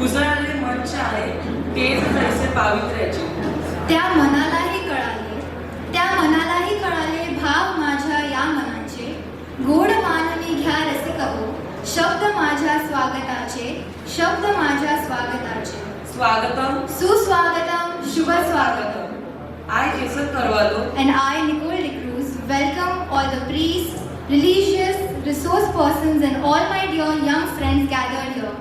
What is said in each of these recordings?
उजळले मंच आहे तेज जैसे पावित्र्याचे. त्या मनालाही कळाले भाव माझ्या या मनाचे. गोड मानवी घ्या रसिक हो, शब्द माझ्या स्वागताचे. स्वागतम, सुस्वागतम, शुभ स्वागतम. I Jason Carvalho And I, Nicole De Cruz, welcome all the priests, religious, resource persons and all my dear young friends gathered here.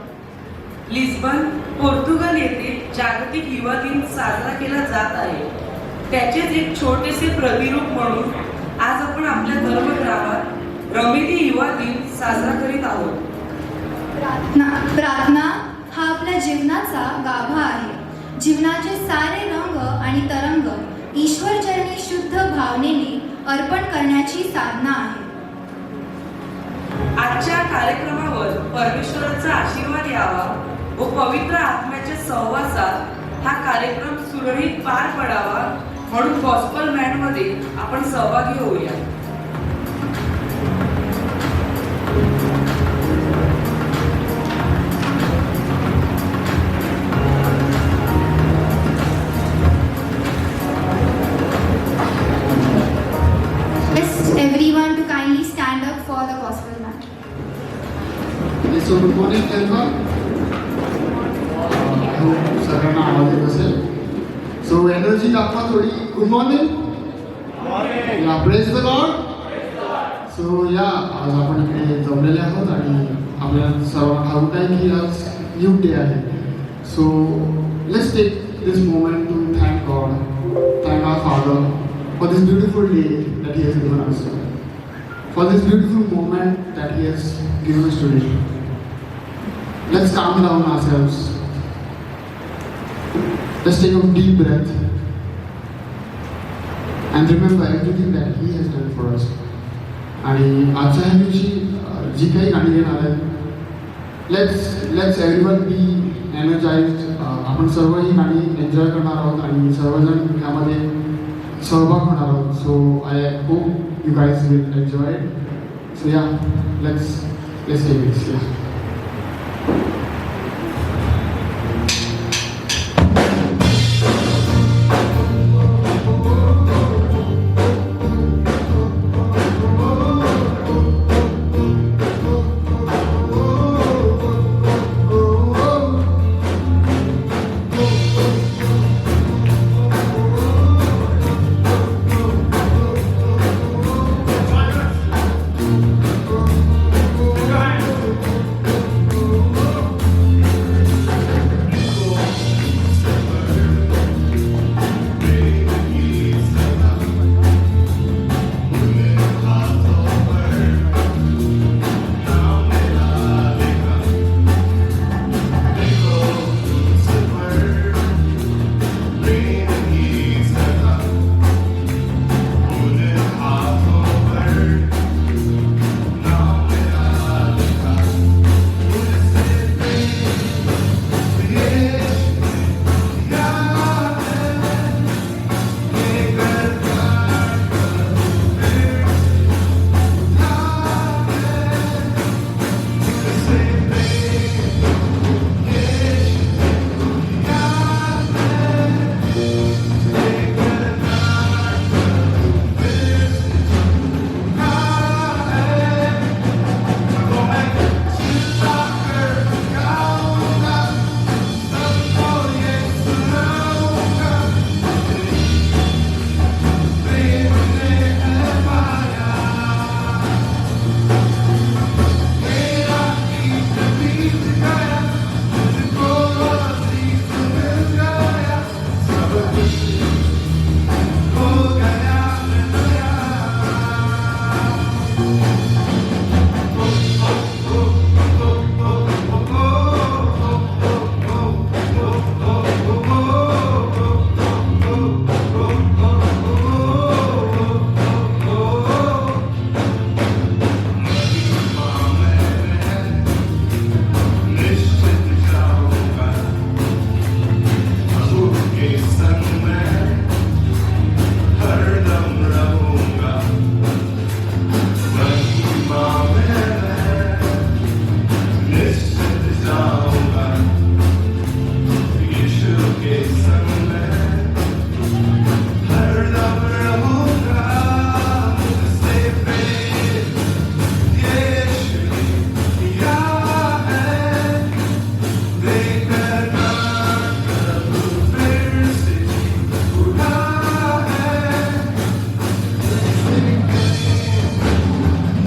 Lisbon, Portugal येथे जागतिक युवा दिन साजरा केला जात आहे. त्याचेच एक छोटेसे प्रतिरूप म्हणून आज आपण आपल्या धर्मग्रामात रमेदी युवा दिन साजरा करीत आहोत. प्रार्थना हा आपल्या जीवनाचा गाभा आहे. जीवनाचे सारे रंग आणि तरंग ईश्वरचरणी शुद्ध भावनेने अर्पण करण्याची साधना आहे. आजच्या कार्यक्रमावर परमेश्वराचा आशीर्वाद यावा व पवित्र आत्म्याच्या सहवासात हा कार्यक्रम सुरळीत पार पडावा म्हणून गॉस्पल बँड मध्ये आपण सहभागी होऊया. Everyone to kindly stand up for the gospel band. So good morning everyone. I hope सगळ्यांना आवाज येत असेल. So एनर्जी दाखवा थोडी. Good morning. या प्रेज द लॉर्ड. सो या आज आपण इकडे जमलेले आहोत आणि आपल्याला सर्वांना ठाऊक आहे की आज न्यू डे आहे. So let's take this moment to thank God, thank our father for this beautiful day that He has given us, for this beautiful moment that He has given us today. Let's calm down ourselves. Let's take a deep breath and remember everything that He has done for us. आणि आजच्या ह्या दिवशी जी काही गाणी येणार आहेत, let's everyone be energized. आपण सर्व ही गाणी एन्जॉय करणार आहोत आणि सर्वजण ह्यामध्ये सहभाग होणार आहोत. So I hope you guys will enjoy it. So yeah let's take this. Yeah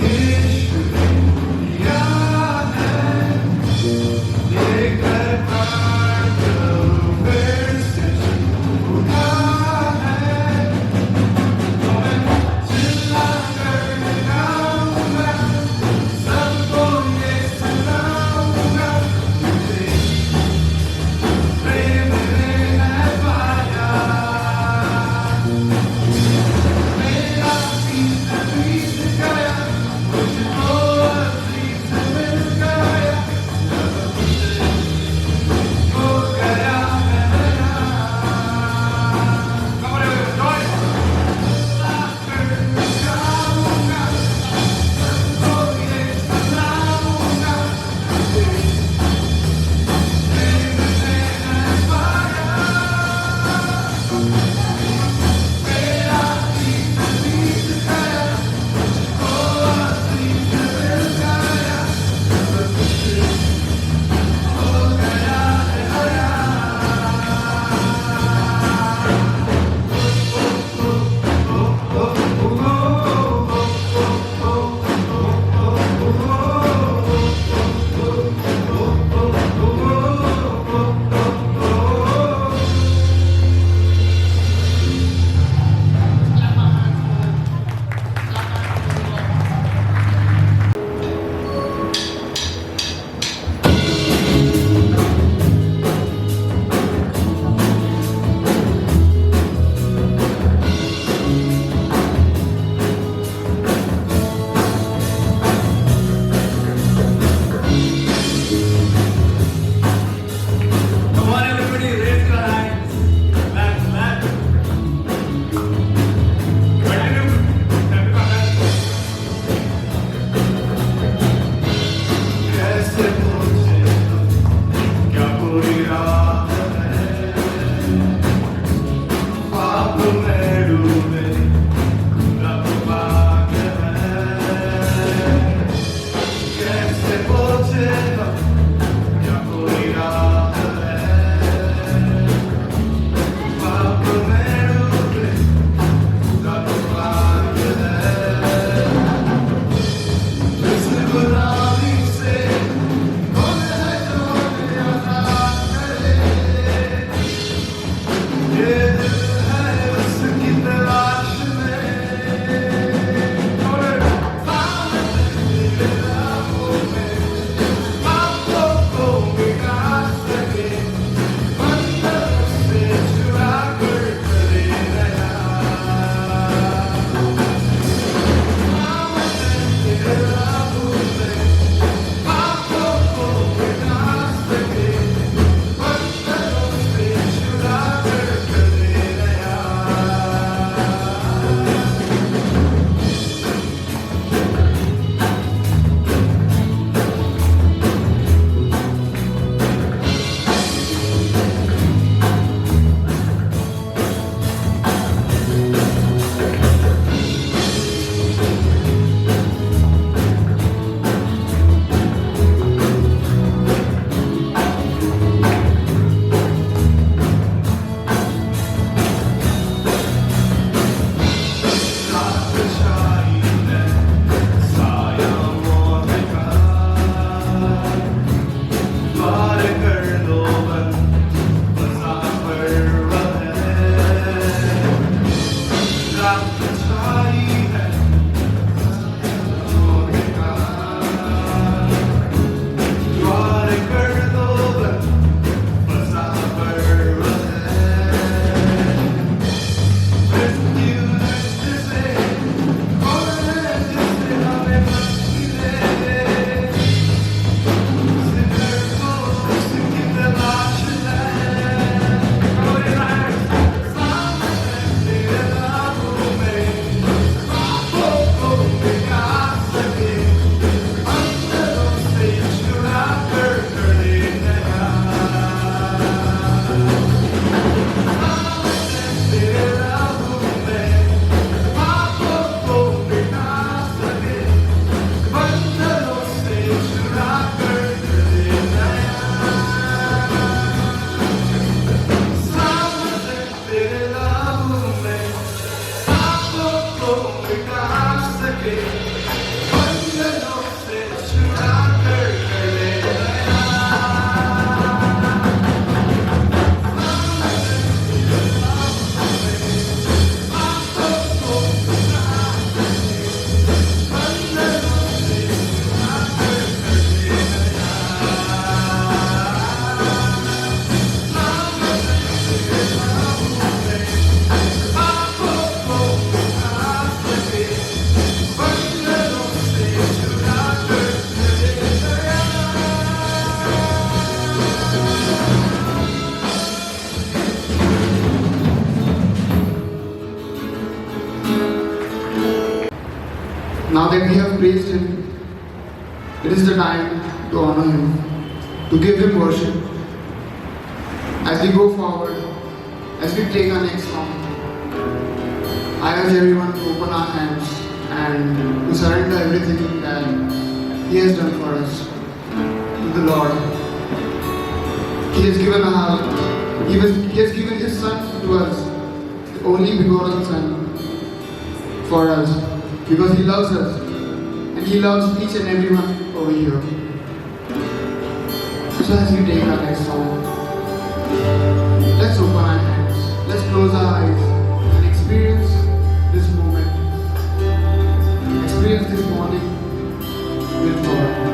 Thank you. that we have praised Him, it is the time to honor Him, to give Him worship. As we go forward, as we take our next song, I urge everyone to open our hands and to surrender everything that He has done for us to the Lord. He has given He has given His Son to us, the only begotten Son, for us, because He loves us, and He loves each and everyone over here. So as we take our next song, let's open our hands, let's close our eyes and experience this moment, experience this morning with God.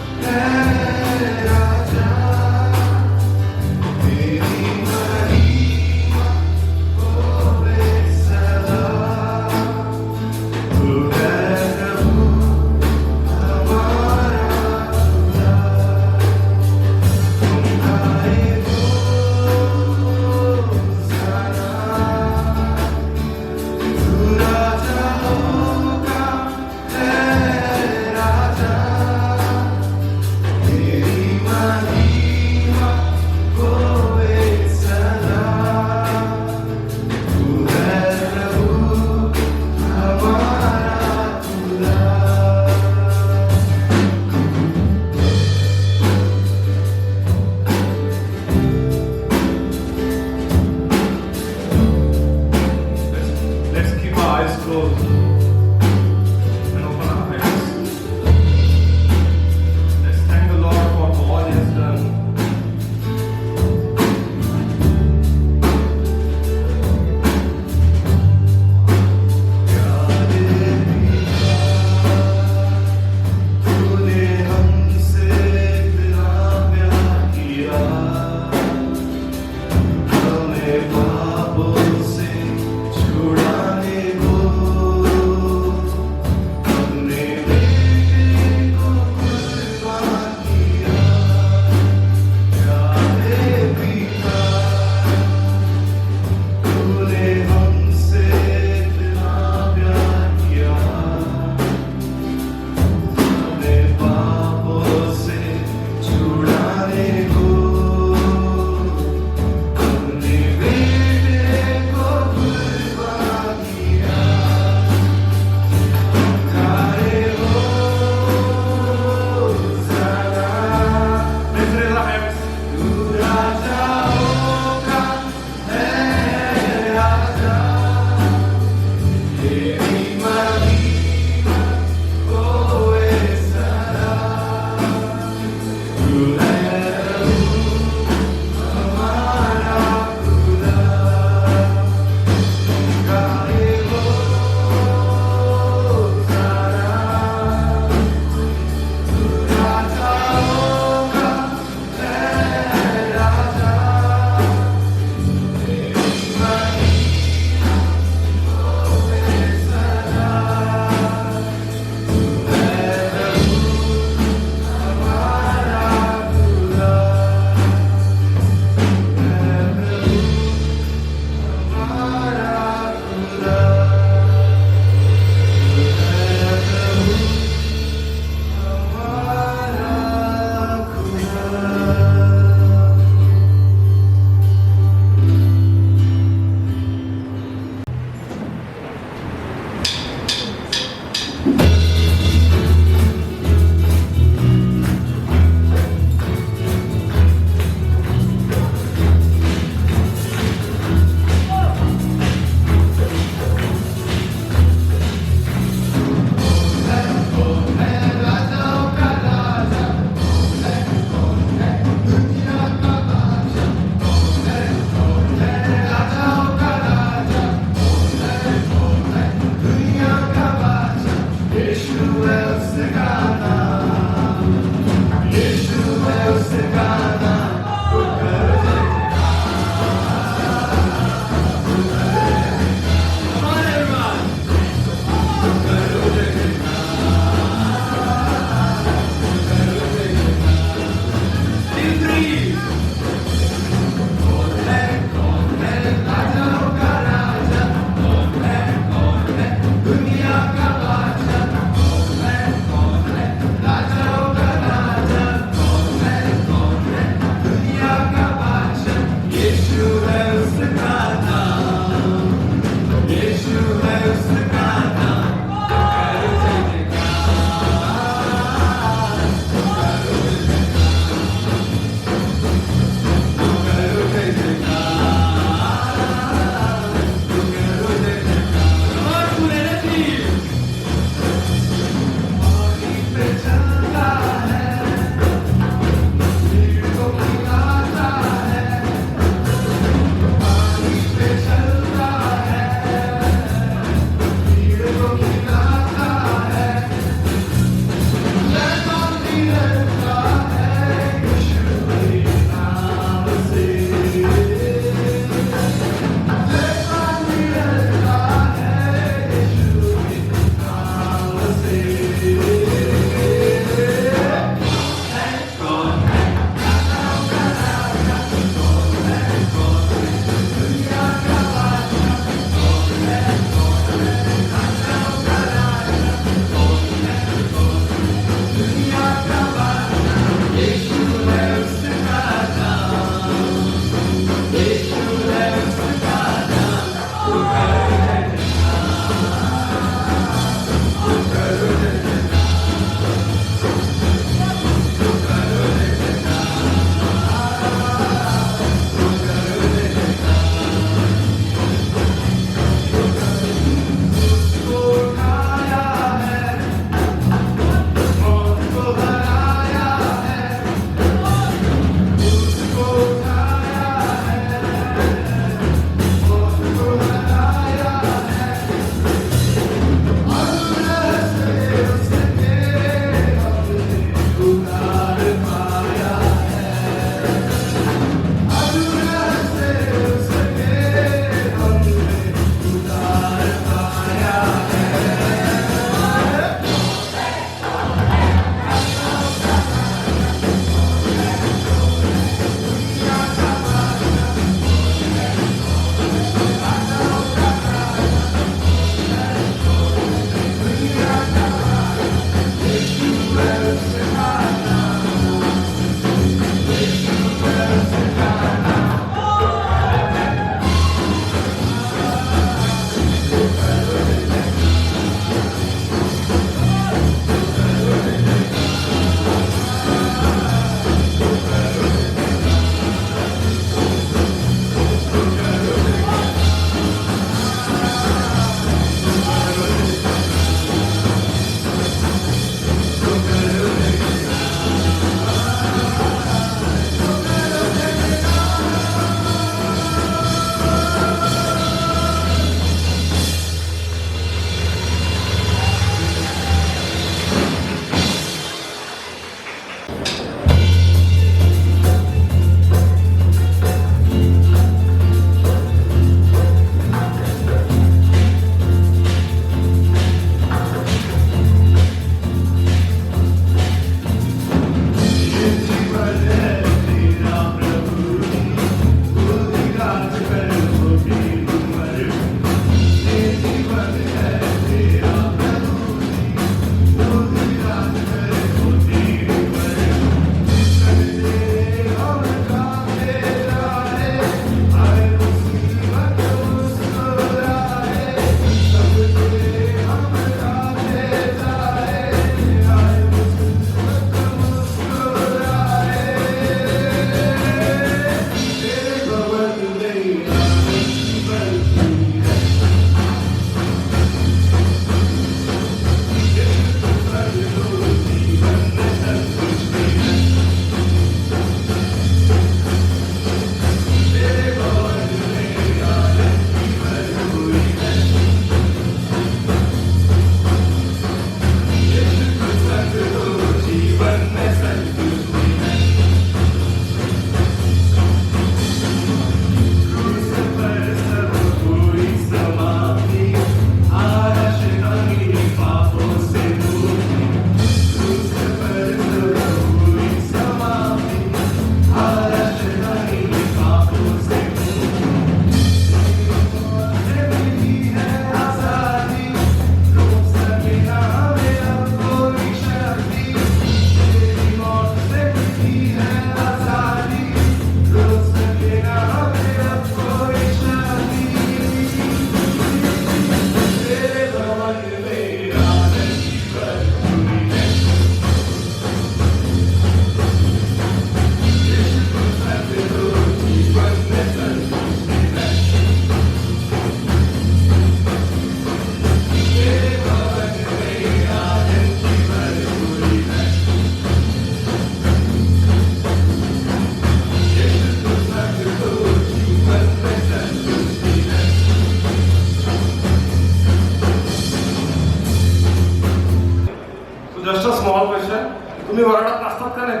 तुम्ही वर्डात असतात का नाही?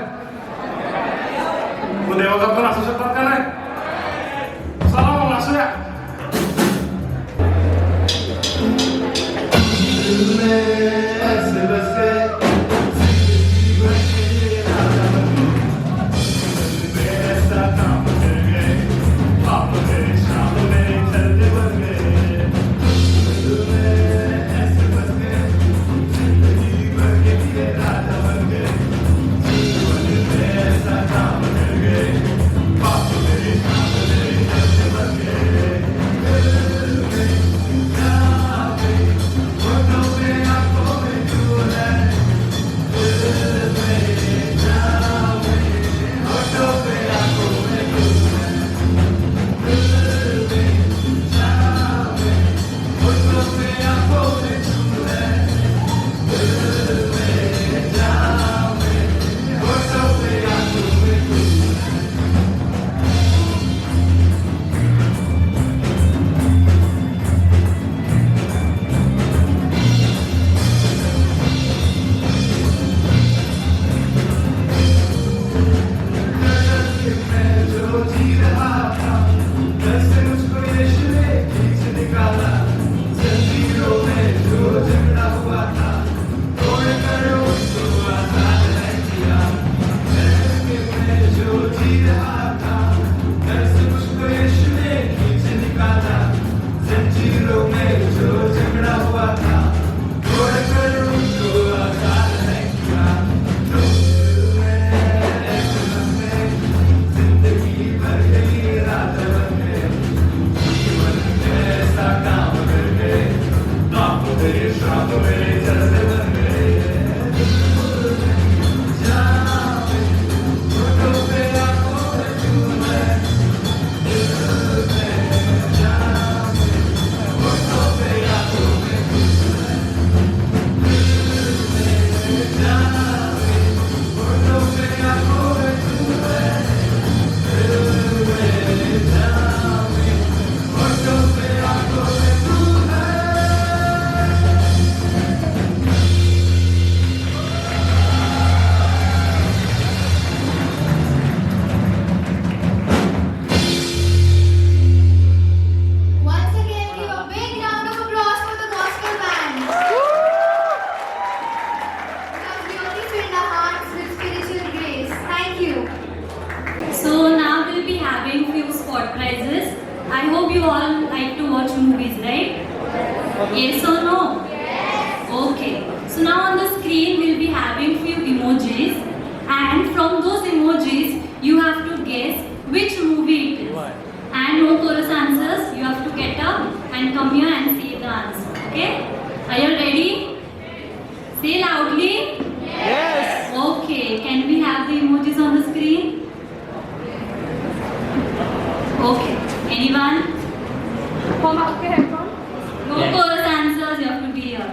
मग देवाचा पण असू शकतात का नाही? चला मग असूया. Once again, give a big round of applause for the gospel band. You have really filled our hearts with spiritual grace. Thank you. So now we'll be having few spot prizes. I hope you all like to watch movies, right? Yes or no? Yes. Okay. So now on the screen we'll be having few emojis, and from those emojis you have to guess which movie it is. And no chorus answers. You have to get up and come here and say the answer. Okay? Are you ready? Say loudly. Yes. Okay. Can we have the emojis on the screen? Okay. Anyone? No chorus answers. You have to be here.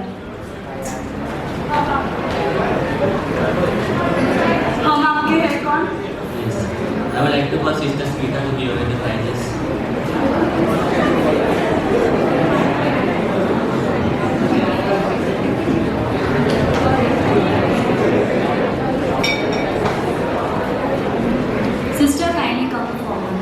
I would like to call Sister Smita to give away the prizes. Sister, kindly come forward.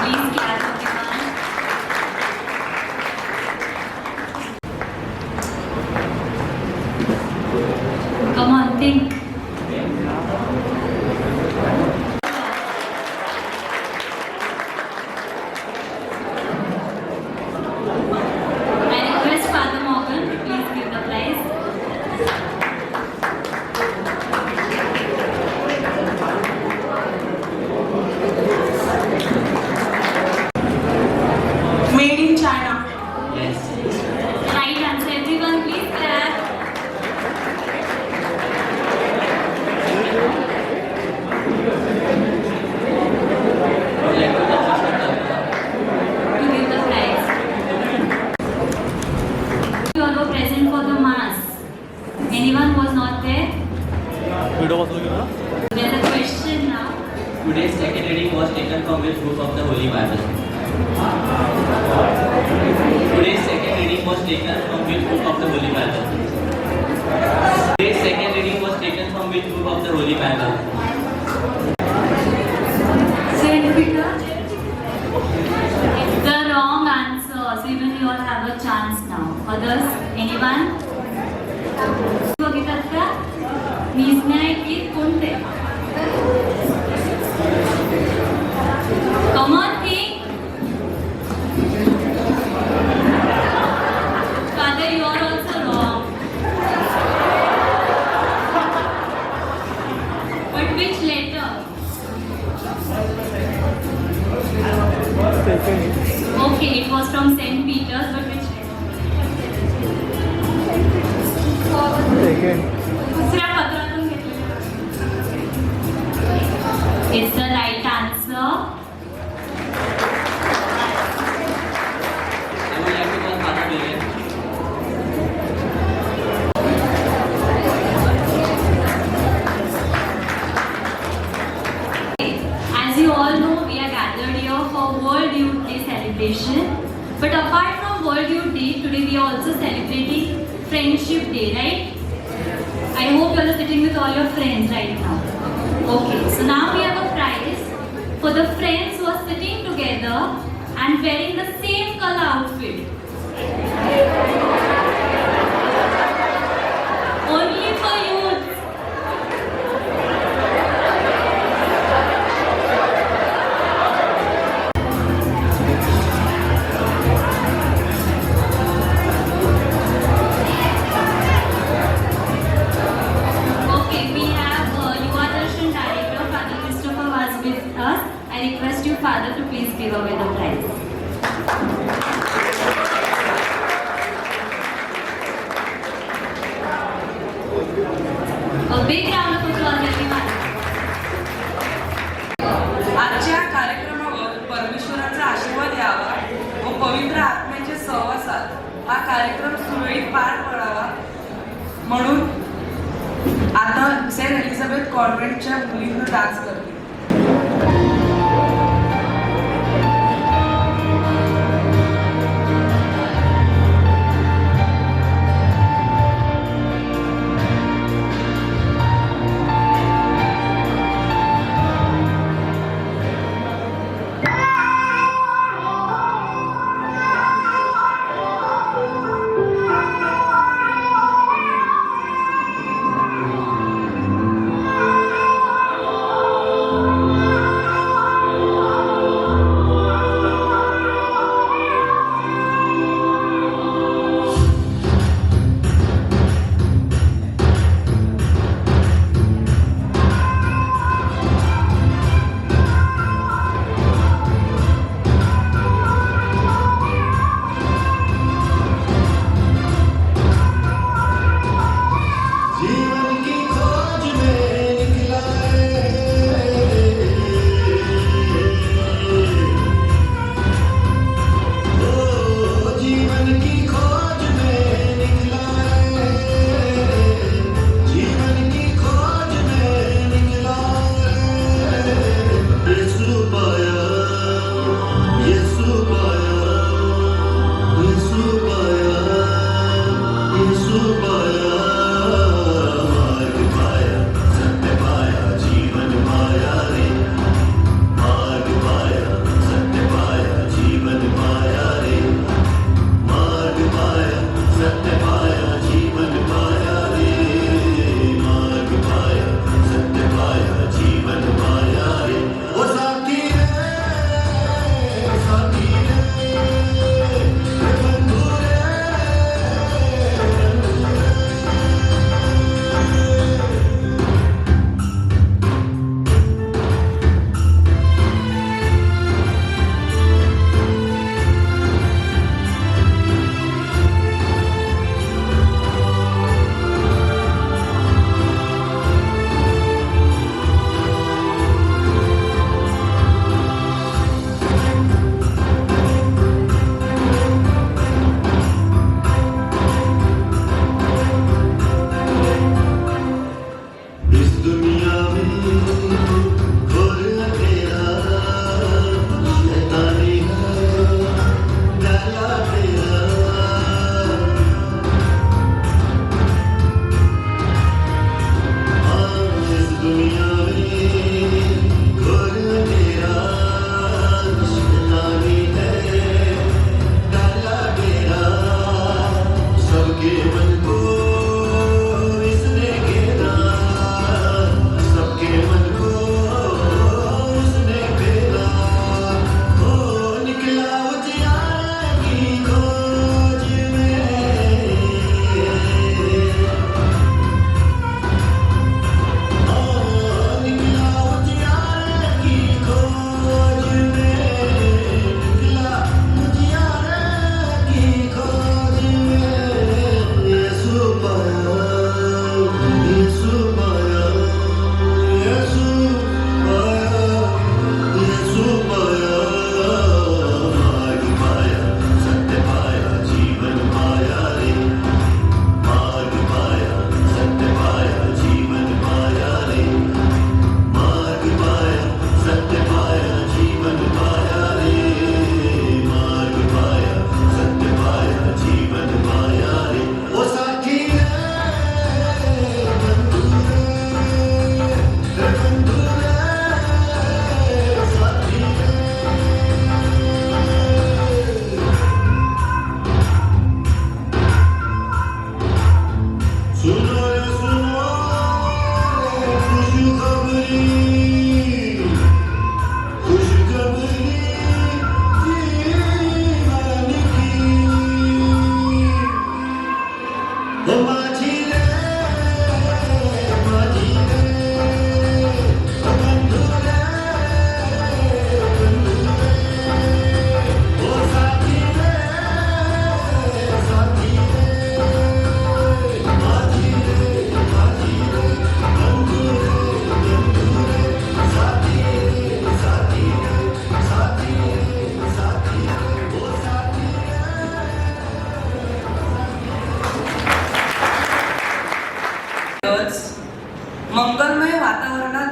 Please clap everyone. Come on, think. I request Father Morgan to please give the prize. Made in China. Yes. Right answer. Everyone, please clap. I would like to call Sister Kalpana. To give the prize. You all were present for the mass. Anyone was not there? There's a question now. Today's second reading was taken from which book of the Holy Bible? Today's second reading was taken from which book of the Holy Bible? Today's second reading was taken from which book of the Holy Bible? Saint Peter? The wrong answer. So even you all have a chance now. Others? Anyone? बघितलात का? निस्न्याय गीत कोणते? Come on, think. Father, you are also wrong. But which letter? Okay, it was from St. Peter's, but which दुसऱ्या पत्रातून घेतलेलं. It's the right answer. I would like to call Father William. As you all know, we are gathered here for World Youth Day celebration. But apart from World Youth Day, today we are also celebrating Friendship Day, right? I hope you are sitting with all your friends right now. Okay, so now we have a prize for the friends who are sitting together and wearing the same color outfit. Only for youth. Okay, we have Yuva Darshan Director, Father Christopher was with us. I request you, Father, to please give away the prize. A big round of applause, everyone. आजच्या कार्यक्रमावर परमेश्वराचा आशीर्वाद यावा व पवित्र आत्म्याच्या सहवासात हा कार्यक्रम सुरळीत पार पडावा म्हणून आता सेंट एलिझाबेथ कॉन्व्हेंटच्या मुलींना डान्स करते.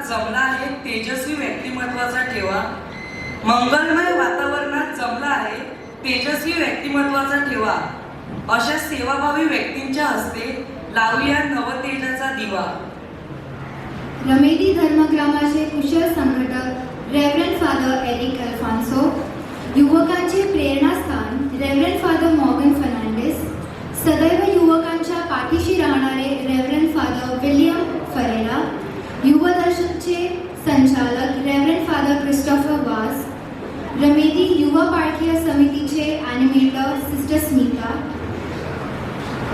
जमला आहे तेजस्वी व्यक्तिमत्वाचा ठेवा. मंगलमय वातावरणात जमला आहे तेजस्वी व्यक्तिमत्वाचा ठेवा. अशा सेवाभावी व्यक्तींच्या हस्ते लावूया नवतेजाचा दिवा. रमेदी धर्मग्रामाचे कुशल संघटक रेव्हरंड फादर एरिक अल्फान्सो, युवकांचे प्रेरणास्थान रेव्हरंड फादर मॉर्गन फर्नांडिस, सदैव युवकांच्या पाठीशी राहणारे रेव्हरंड फादर विलियम फरेरा, युवदर्शनचे संचालक रेव्हरंड फादर क्रिस्टोफर वास, रमेदी युवा पाळखी समितीचे ॲनिमेटर सिस्टर स्मिता,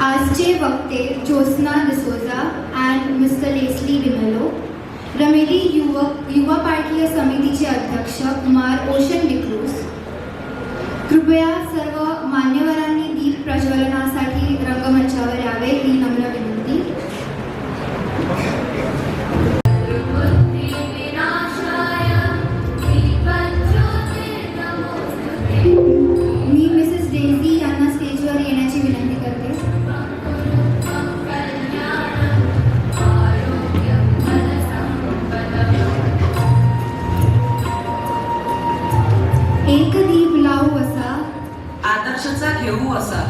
आजचे वक्ते Jyotsna D'Souza and mister Leslie D'Mello, Ramedi युवा पाळखी समितीचे अध्यक्ष कुमार ओशन डिक्रूज. कृपया सर्व मान्यवरांनी दीप प्रज्वलनासाठी रंगमंचावर यावे ही नम्र विनंती. मी मिसेस डेझी यांना स्टेजवर येण्याची विनंती करते. एक दीप लावू असा, आदर्शचा घेऊ असा.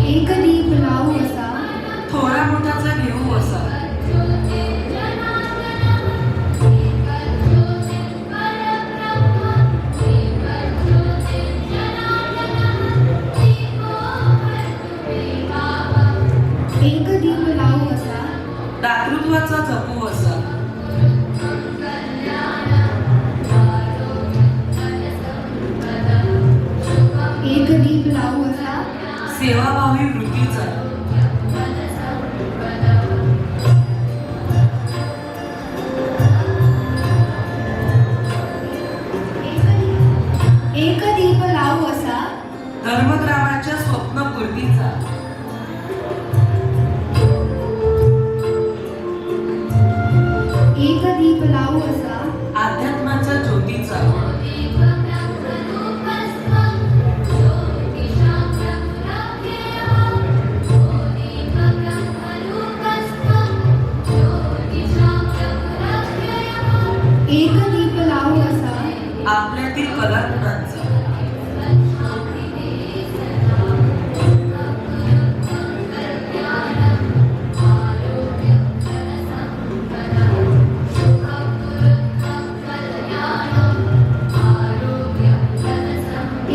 एक दीप लावू असा, थोडा मोठाचा घेऊ असा. एक दीप लावू असा, दातृत्वाचा जपू असा. एक दीप लावू असा, सेवाभावी वृत्तीचा. एक दीप लावू असा, धर्मग्रामाच्या स्वप्नपूर्तीचा. एक दीप लावू असा, अध्यात्माच्या ज्योतीचा. एक दीप लावू असा, आपल्यातील कलागुणांचा.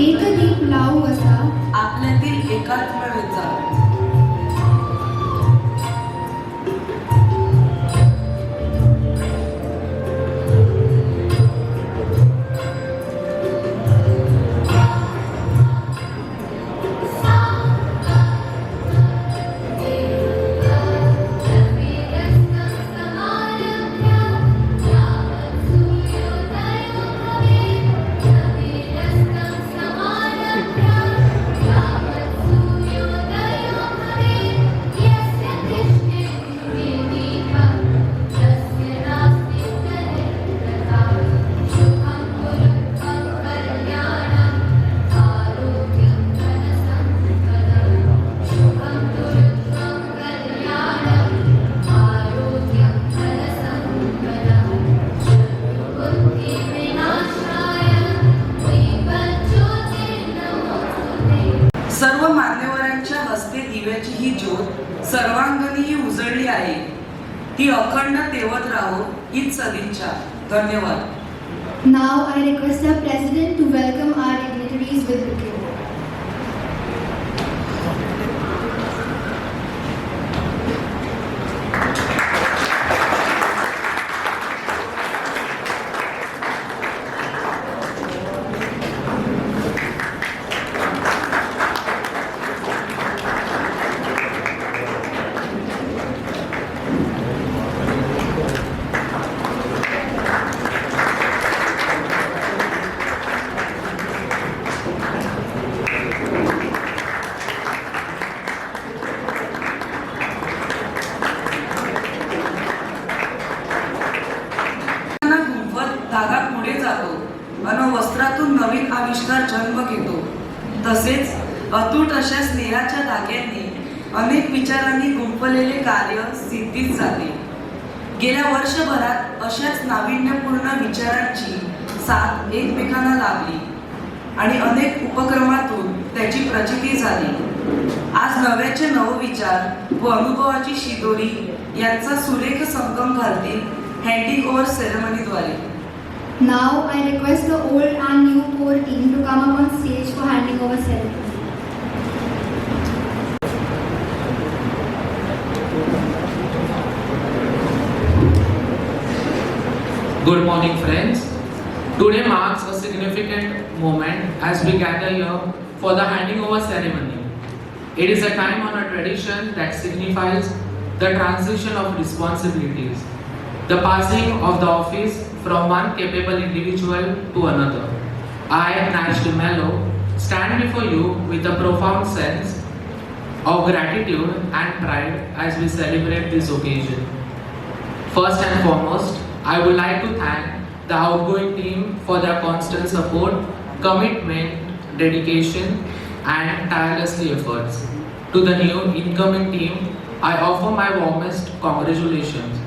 एक दीप लावू असा, आपल्यातील एकात्मतेचा. सर्व मान्यवरांच्या हस्ते दिव्याची ही ज्योत सर्वांगणी ही उजळली आहे. ती अखंड तेवत राहो हीच सदिच्छा. धन्यवाद. Now I request the President to welcome our dignitaries with bouquet. जातो आणि वस्त्रातून नवीन आविष्कार जन्म घेतो. तसेच अतूट अशा स्नेहाच्या धाग्यांनी अनेक विचारांनी गुंफलेले कार्य सिद्धीस जाते. गेल्या वर्षभरात अशाच नाविन्यपूर्ण विचारांची साथ एकमेकांना लाभली आणि अनेक उपक्रमातून त्याची प्रचिती झाली. आज नव्याचे नवविचार व अनुभवाची शिदोरी यांचा सुरेख संगम घालतील handing over सेरेमनीद्वारे. Now I request the old and new core team to come up on stage for handing over ceremony. Good morning, friends. Today marks a significant moment as we gather here for the handing over ceremony. It is a time-honored tradition that signifies the transition of responsibilities, the passing of the office from one capable individual to another. I, Nash Mello, stand before you with a profound sense of gratitude and pride as we celebrate this occasion. First and foremost, I would like to thank the outgoing team for their constant support, commitment, dedication, and tirelessly efforts. To the new incoming team, I offer my warmest congratulations.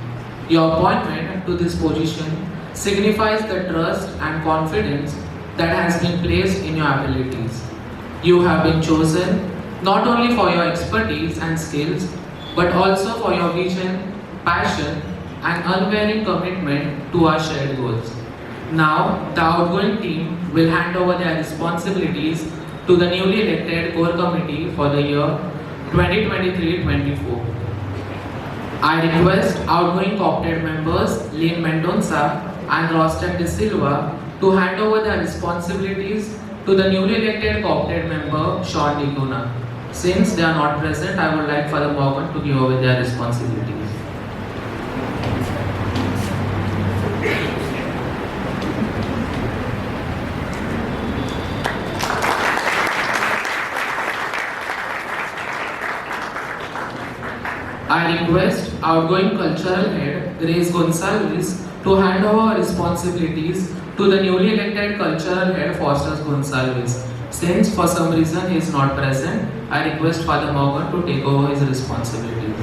Your appointment to this position signifies the trust and confidence that has been placed in your abilities. You have been chosen not only for your expertise and skills, but also for your vision, passion, and unwavering commitment to our shared goals. Now, the outgoing team will hand over their responsibilities to the newly elected core committee for the year 2023-24. I request outgoing co-opted members Lynn Mendonça and Rostan De Silva to hand over their responsibilities to the newly elected co-opted member Sean Diguna. Since they are not present, I would like Father Morgan to give over their responsibilities. I request outgoing cultural head Grace Gonsalves to hand over responsibilities to the newly elected cultural head Faustus Gonsalves. Since for some reason he is not present, I request Father Morgan to take over his responsibilities.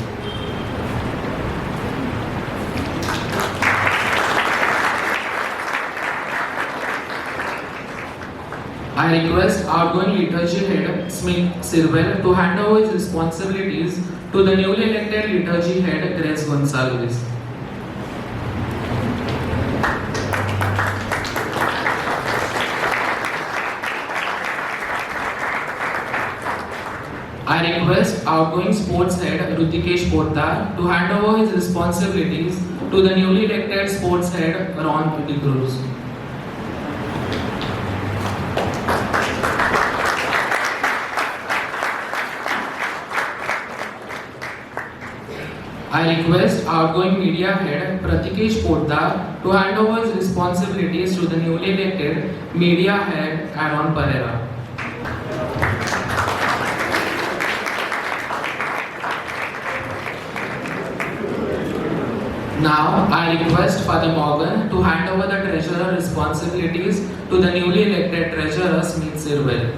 I request outgoing liturgy head Smith Sirwell to hand over his responsibilities to the newly elected liturgy head Grace Gonsalves. I request outgoing sports head Rutikesh Poddar to hand over his responsibilities to the newly elected sports head Ron Cruz. I request outgoing media head Pratikesh Poddar to hand over his responsibilities to the newly elected media head Aaron Pereira. Now, I request Father Morgan to hand over the treasurer responsibilities to the newly elected treasurer Smith Sirwell.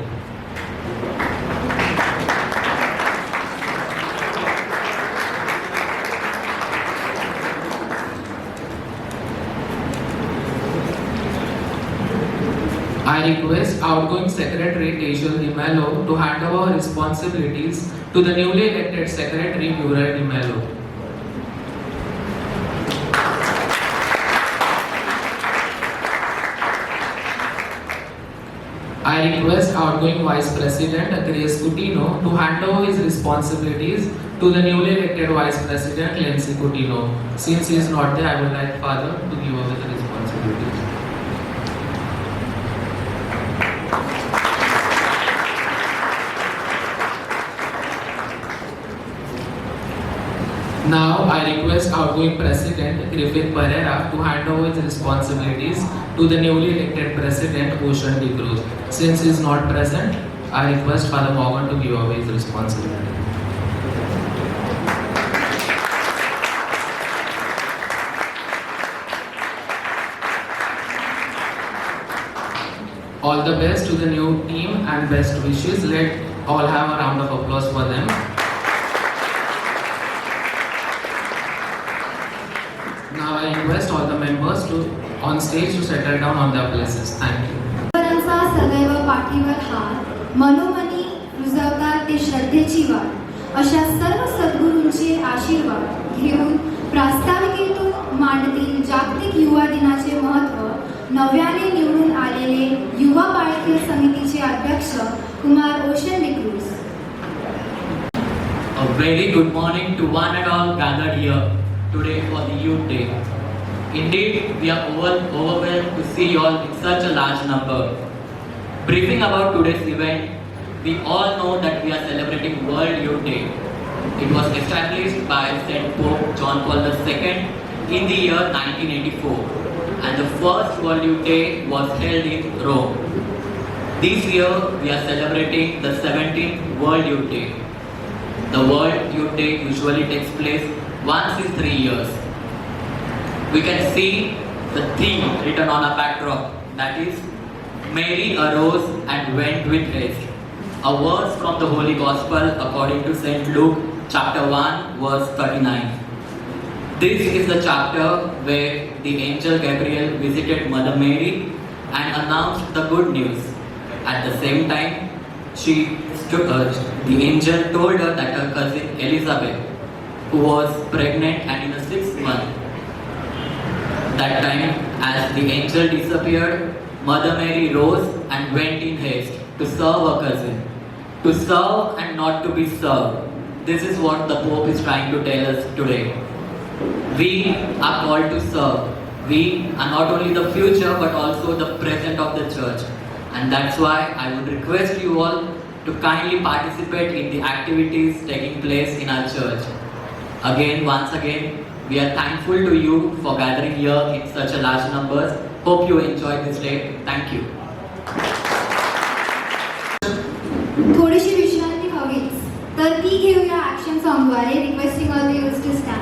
I request outgoing secretary Tejal Di Mello to hand over responsibilities to the newly elected secretary Muriel Di Mello. I request outgoing Vice President Grace Coutinho to hand over his responsibilities to the newly elected Vice President Lindsay Coutinho. Since he is not there, I would like Father to give over the responsibilities. Now, I request outgoing President Griffith Pereira to hand over his responsibilities to the newly elected President Ocean De Cruz. Since he is not present, I request Father Morgan to give away his responsibility. All the best to the new team and best wishes. Let all have a round of applause for them. Now I request all the members to on stage to settle down on their places. Thank you. परंचा सदैव पाठीवर हात मनोमनी रुजवतात ते श्रद्धेची वाट अशा सर्व सद्गुरूंचे आशीर्वाद घेऊन प्रास्ताविकेतून मांडतील जागतिक युवा दिनाचे महत्त्व नव्याने निवडून आलेले युवा बाळके समितीचे अध्यक्ष Kumar ocean D'Cruz. A very good morning to one and all gathered here today for the Youth Day. Indeed, we are overwhelmed to see you all in such a large number. Briefing about today's event, we all know that we are celebrating World Youth Day. It was established by Saint Pope John Paul II in the year 1984. And the first World Youth Day was held in Rome. This year we are celebrating the 17th World Youth Day. The World Youth Day usually takes place once in 3 years. We can see the theme written on a backdrop, that is, Mary arose and went with haste. A verse from the Holy Gospel according to St. Luke chapter 1 verse 39. This is the chapter where the angel Gabriel visited Mother Mary and announced the good news. At the same time, the angel told her that her cousin Elizabeth, who was pregnant and in the 6th month, that time, as the angel disappeared, Mother Mary rose and went in haste to serve her cousin. To serve and not to be served. This is what the Pope is trying to tell us today. We are called to serve. We are not only the future but also the present of the church. And that's why I would request you all to kindly participate in the activities taking place in our church. Once again, we are thankful to you for gathering here in such a large numbers. Hope you enjoyed this day. Thank you. थोडीशी विश्रांती हवीच तर ती घेऊया action सॉन्गद्वारे. Requesting all the youth to stand.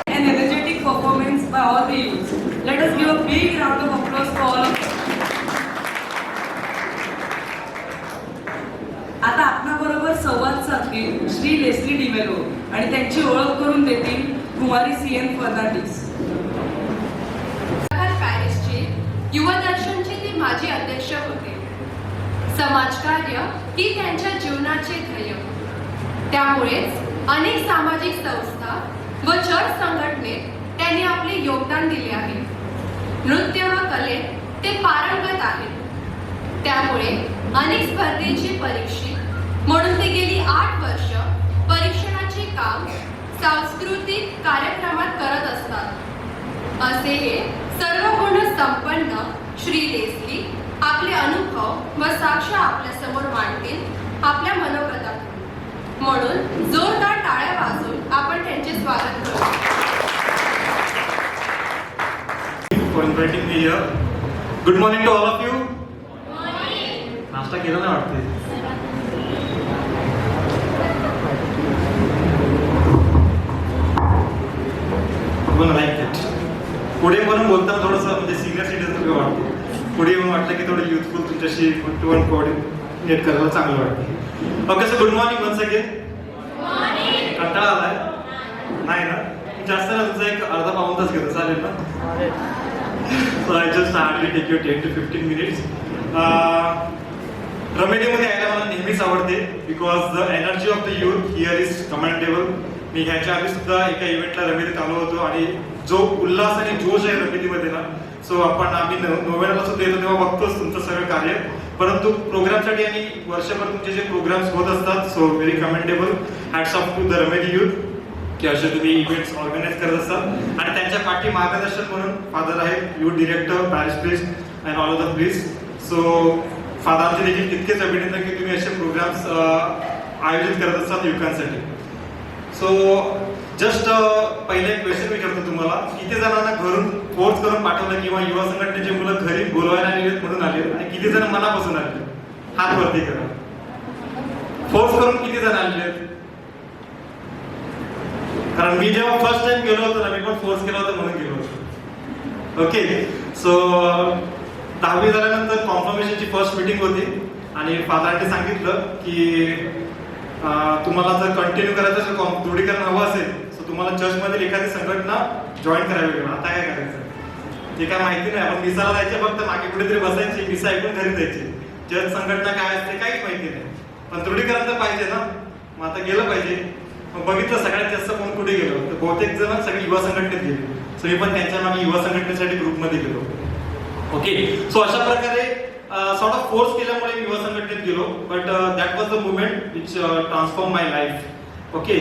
An energetic performance by all the youths. Let us give a big round of applause for all of them. आता आपणाबरोबर संवाद साधतील Shri Leslie D'Mello आणि त्यांची ओळख करून देतील कुमारी सीएन फर्नांडिस. पॅरिसचे युवदर्शनचे ते माजी अध्यक्ष होते. समाजकार्य ही त्यांच्या जीवनाचे ध्येय. त्यामुळेच अनेक सामाजिक संस्था व चर्च संघटनेत त्यांनी आपले योगदान दिले आहे. नृत्य व कलेत ते पारंगत आहेत. त्यामुळे अनेक स्पर्धेचे परीक्षित म्हणून ते गेली 8 वर्ष परीक्षणाचे काम सांस्कृतिक कार्यक्रमात करत असतात. असे हे सर्व गुण संपन्न श्री लेस्ली आपले अनुभव व साक्ष आपल्या समोर मांडतील आपल्या मनोगतातून. म्हणून जोरदार टाळ्या वाजवून आपण त्यांचे स्वागत करू. For inviting me here. Good morning to all of you. नाश्ता केला ना वाटते. Like it. पुढे म्हणून बोलताना थोडंसं म्हणजे सिनियर सिटीजन वाटते. पुढे येऊन वाटतं की थोडं युथफुल तुमच्याशी वन टू वन कोऑर्डिनेट करायला चांगलं वाटतं. Okay, so good morning once again. कंटाळा आलाय नाही ना? जास्त ना तुमचा एक अर्धा पाऊण तास घेतो चालेल ना? So I just hardly take your 10 to 15 minutes. रमेडीमध्ये यायला मला नेहमीच आवडते because the energy of the youth here is commendable. मी ह्याच्या आधी सुद्धा एका इव्हेंटला रमेडीत आलो होतो आणि जो उल्हास आणि जोश आहे रमेडीमध्ये ना, सो आम्ही नोव्हेंबरला सुद्धा येतो तेव्हा बघतोच तुमचं सगळं कार्य. परंतु प्रोग्रामसाठी आणि वर्षभर तुमचे जे प्रोग्राम्स होत असतात, so very commendable. Hats off to the Ramedi youth की असे तुम्ही इव्हेंट्स ऑर्गनाईज करत असतात. आणि त्यांच्या पाठी मार्गदर्शन म्हणून फादर आहेत, youth director, parish priest and all of the priest. So फादरांचे देखील तितकेच अभिनंदन की तुम्ही असे प्रोग्राम्स आयोजित करत असतात युवकांसाठी. सो जस्ट पहिले एक क्वेश्चन विचारतो तुम्हाला. किती जणांना घरून फोर्स करून पाठवलं किंवा युवा संघटनेचे मुलं घरी बोलवायला आलेले म्हणून आले आणि किती जण मनापासून आले? हात वरती करा. फोर्स करून किती जण आले? कारण मी जेव्हा फर्स्ट टाइम गेलो होतो ना, मी पण फोर्स केला होता म्हणून गेलो होतो. ओके, सो 10वी झाल्यानंतर कॉन्फर्मेशनची फर्स्ट मीटिंग होती आणि फादरांनी सांगितलं की तुम्हाला जर कंटिन्यू करायचं असेल, दृढीकरण हवं असेल, तर तुम्हाला चर्चमध्ये एखादी संघटना जॉईन करावी लागेल. आता काय करायचं ते काय माहिती नाही. आपण मिसाला जायचे, फक्त मागे कुठेतरी बसायची, मिसा ऐकून घरी जायची. चर्च संघटना काय असते काहीच माहिती नाही. पण दृढीकरण तर पाहिजे ना, मग आता गेलं पाहिजे. मग बघितलं सगळ्यात जास्त कोण कुठे गेलो, तर बहुतेक जण सगळे युवा संघटनेत गेले. सो मी पण त्यांच्या मागे युवा संघटनेसाठी ग्रुपमध्ये गेलो. ओके, सो अशा प्रकारे सॉर्ट ऑफ फोर्स केल्यामुळे मी युवा संघटनेत गेलो. But that was the movement which transform my life. Okay,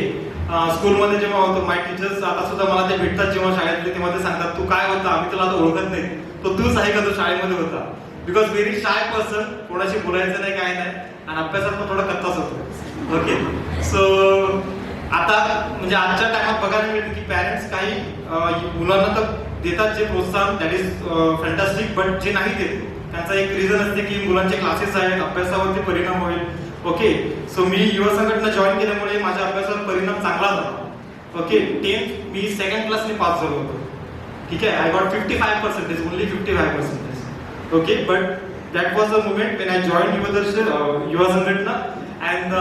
स्कूलमध्ये जेव्हा होतो, माय टीचर्स आता सुद्धा मला ते भेटतात जेव्हा शाळेतले, तेव्हा ते सांगतात तू काय होता, आम्ही तुला आता ओळखत नाही, तो तूच आहे का जो शाळेमध्ये होता. बिकॉज व्हेरी शाय पर्सन, कोणाशी बोलायचं नाही काय नाही आणि अभ्यासात पण थोडा कच्चाच होतो. ओके, सो आता म्हणजे आजच्या टायमात बघायला मिळतं की पॅरेंट्स काही मुलांना तर देतात जे प्रोत्साहन, दॅट इज फॅन्टॅस्टिक. बट जे नाही देत त्यांचा एक रिझन असते की मुलांचे क्लासेस आहेत, अभ्यासावरती परिणाम होईल. ओके, सो मी युवा संघटना जॉईन केल्यामुळे माझ्या अभ्यासावर परिणाम चांगला झाला. ओके, 10th मी 2nd क्लासने पास झालो होतो. ठीक आहे, I got 55%, only 55%. Okay, but that was the moment when I join युवा संघटना and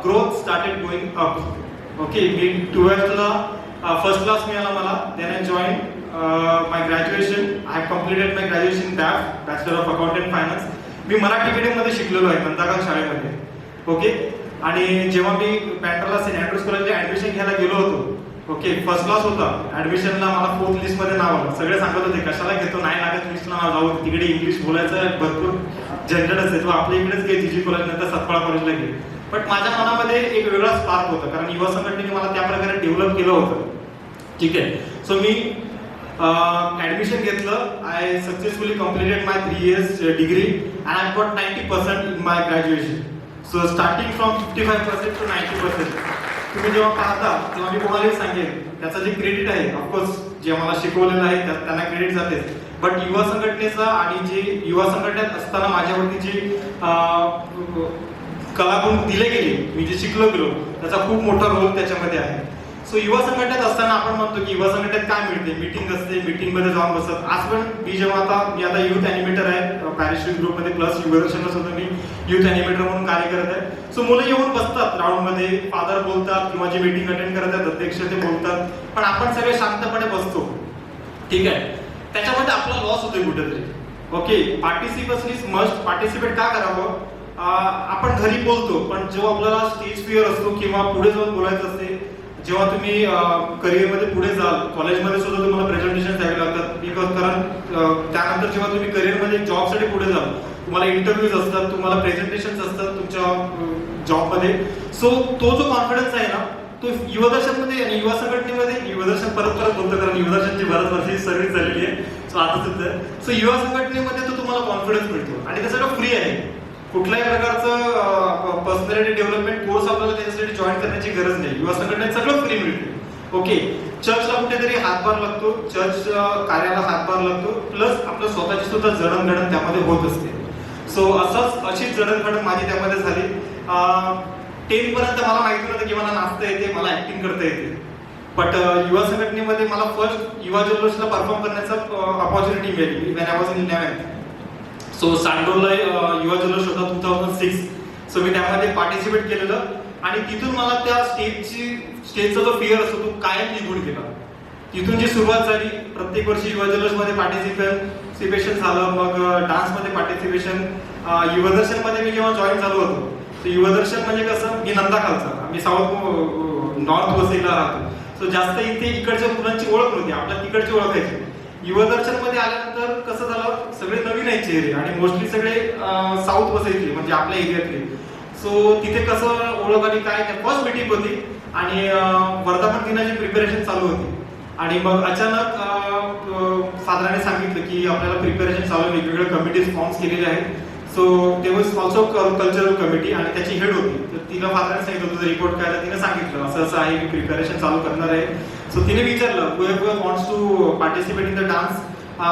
growth started going up. Okay, मी 12thला फर्स्ट क्लास मिळाला मला. Then I join my graduation. I had completed my graduation BAF bachelor of accounting finance. मी मराठी मीडियममध्ये शिकलेलो आहे नंदागाव शाळेमध्ये. ओके. आणि जेव्हा मी पॅन्ट्राला सेंट अँड्रूज कॉलेजला ऍडमिशन घ्यायला गेलो होतो, ओके, फर्स्ट क्लास होता. ऍडमिशनला मला 4th लिस्टमध्ये नाव आलं. सगळे सांगत होते कशाला घेतो, नाही लागत लिस्टला नाव जाऊ, तिकडे इंग्लिश बोलायचं भरपूर झंझट असते, तो आपल्या इकडेच घे जीजी कॉलेज नंतर सतपाळा कॉलेजला घे. बट माझ्या मनामध्ये एक वेगळा स्पार्क होता, कारण युवा संघटनेने मला त्या प्रकारे डेव्हलप केलं होतं. ठीक आहे. सो मी ऍडमिशन घेतलं. I successfully completed my 3 years degree and I got 90% in my graduation. So starting from 55% to 90%. तुम्ही जेव्हा पाहता तेव्हा मी कोणालाही सांगेन त्याचं जे क्रेडिट आहे, ऑफकोर्स जे मला शिकवलेलं आहे त्यांना क्रेडिट जाते. बट युवा संघटनेचा आणि जे युवा संघटनेत असताना माझ्यावरती जी कलागुण दिले गेले, मी जे शिकलो गेलो, त्याचा खूप मोठा रोल त्याच्यामध्ये आहे. सो युवा संघटनेत असताना आपण म्हणतो की युवा संघटनेत काय मिळते, मीटिंग असते, मीटिंग मध्ये जाऊन बसत. आज पण मी आता युथ अॅनिमेटर आहे पॅरिश ग्रुपमध्ये, प्लस युवदर्शनला सुद्धा मी युथ अॅनिमेटर म्हणून कार्य करत आहे. सो मुलं येऊन बसतात राऊंड मध्ये, फादर बोलतात किंवा जे मीटिंग अटेंड करत आहेत अध्यक्ष ते बोलतात, पण आपण सगळे शांतपणे बसतो. ठीक आहे. त्याच्यामध्ये आपला लॉस होतोय कुठेतरी. Okay. Participation is must. Participate का करावं? आपण घरी बोलतो, पण जेव्हा आपल्याला स्टेज फिअर असतो किंवा पुढे जाऊन बोलायचं असते, जेव्हा तुम्ही करिअरमध्ये पुढे जाल, कॉलेजमध्ये सुद्धा तुम्हाला प्रेझेंटेशन द्यावे लागतात. बिकॉज कारण त्यानंतर जेव्हा तुम्ही करिअरमध्ये जॉबसाठी पुढे जाल, तुम्हाला इंटरव्ह्यूज असतात, तुम्हाला प्रेझेंटेशन असतात तुमच्या जॉबमध्ये. सो तो जो कॉन्फिडन्स आहे ना, तो युवदर्शनमध्ये आणि युवा संघटनेमध्ये, युवदर्शन परत बोलतो कारण युवदर्शनची बऱ्याच वर्षाची सर्व्हिस झालेली आहे. सो आता सुद्धा सो युवा संघटनेमध्ये तो तुम्हाला कॉन्फिडन्स मिळतो आणि ते सगळं फ्री आहे. कुठल्याही प्रकारचं पर्सनॅलिटी डेव्हलपमेंट कोर्स आपल्याला त्याच्यासाठी जॉईन करण्याची गरज नाही. युवा संघटनेत सगळं फ्री मिळते. ओके. चर्चला कुठेतरी हातभार लागतो, चर्च कार्याला हातभार लागतो, प्लस आपलं स्वतःची सुद्धा जडणघडण त्यामध्ये होत असते. सो अशीच जडणघडण माझी त्यामध्ये झाली. 10th पर्यंत मला माहिती नव्हतं की मला नाचता येते, मला ऍक्टिंग करता येते. बट युवा संघटनेमध्ये मला फर्स्ट युवा जल्लोषला परफॉर्म करण्याचा अपॉर्च्युनिटी मिळाली when I was in 11th. सो सांडोरला युवा जल्लोष होता 2006. सो मी त्यामध्ये पार्टिसिपेट केलेलं आणि तिथून मला त्या स्टेजचा जो फिअर असतो तो कायम निघून गेला. तिथून जी सुरुवात झाली, प्रत्येक वर्षी युवा जल्लोषमध्ये पार्टिसिपेशन झालं, मग डान्समध्ये पार्टिसिपेशन. युवदर्शनमध्ये मी जेव्हा जॉईन झालो होतो, तर युवदर्शन म्हणजे कसं, मी नंदा खालचा, आम्ही साऊथ नॉर्थ वसईला राहतो. सो जास्त इथे इकडच्या मुलांची ओळख नव्हती, आपल्या तिकडची ओळखायची. युवदर्शन मध्ये आल्यानंतर कसं झालं, सगळे नवीन आहेत चेहरे आणि मोस्टली सगळे साऊथ वसईतले म्हणजे आपल्या एरियातले. सो तिथे कसं ओळख आणि काय, फर्स्ट मीटिंग होती आणि वर्धापन दिनाची प्रिपरेशन चालू होती. आणि मग अचानक फादराने सांगितलं की आपल्याला प्रिपरेशन चालू, वेगवेगळ्या कमिटीज फॉर्म्स केलेले आहेत. सो ते वॉज ऑल्सो कल्चरल कमिटी आणि त्याची हेड होती. तर तिला फादराने सांगितलं तुझं रिपोर्ट काय, तिने सांगितलं असं असं आहे, मी प्रिपरेशन चालू करणार आहे. सो तिने विचारलं whoever wants to participate in the dance,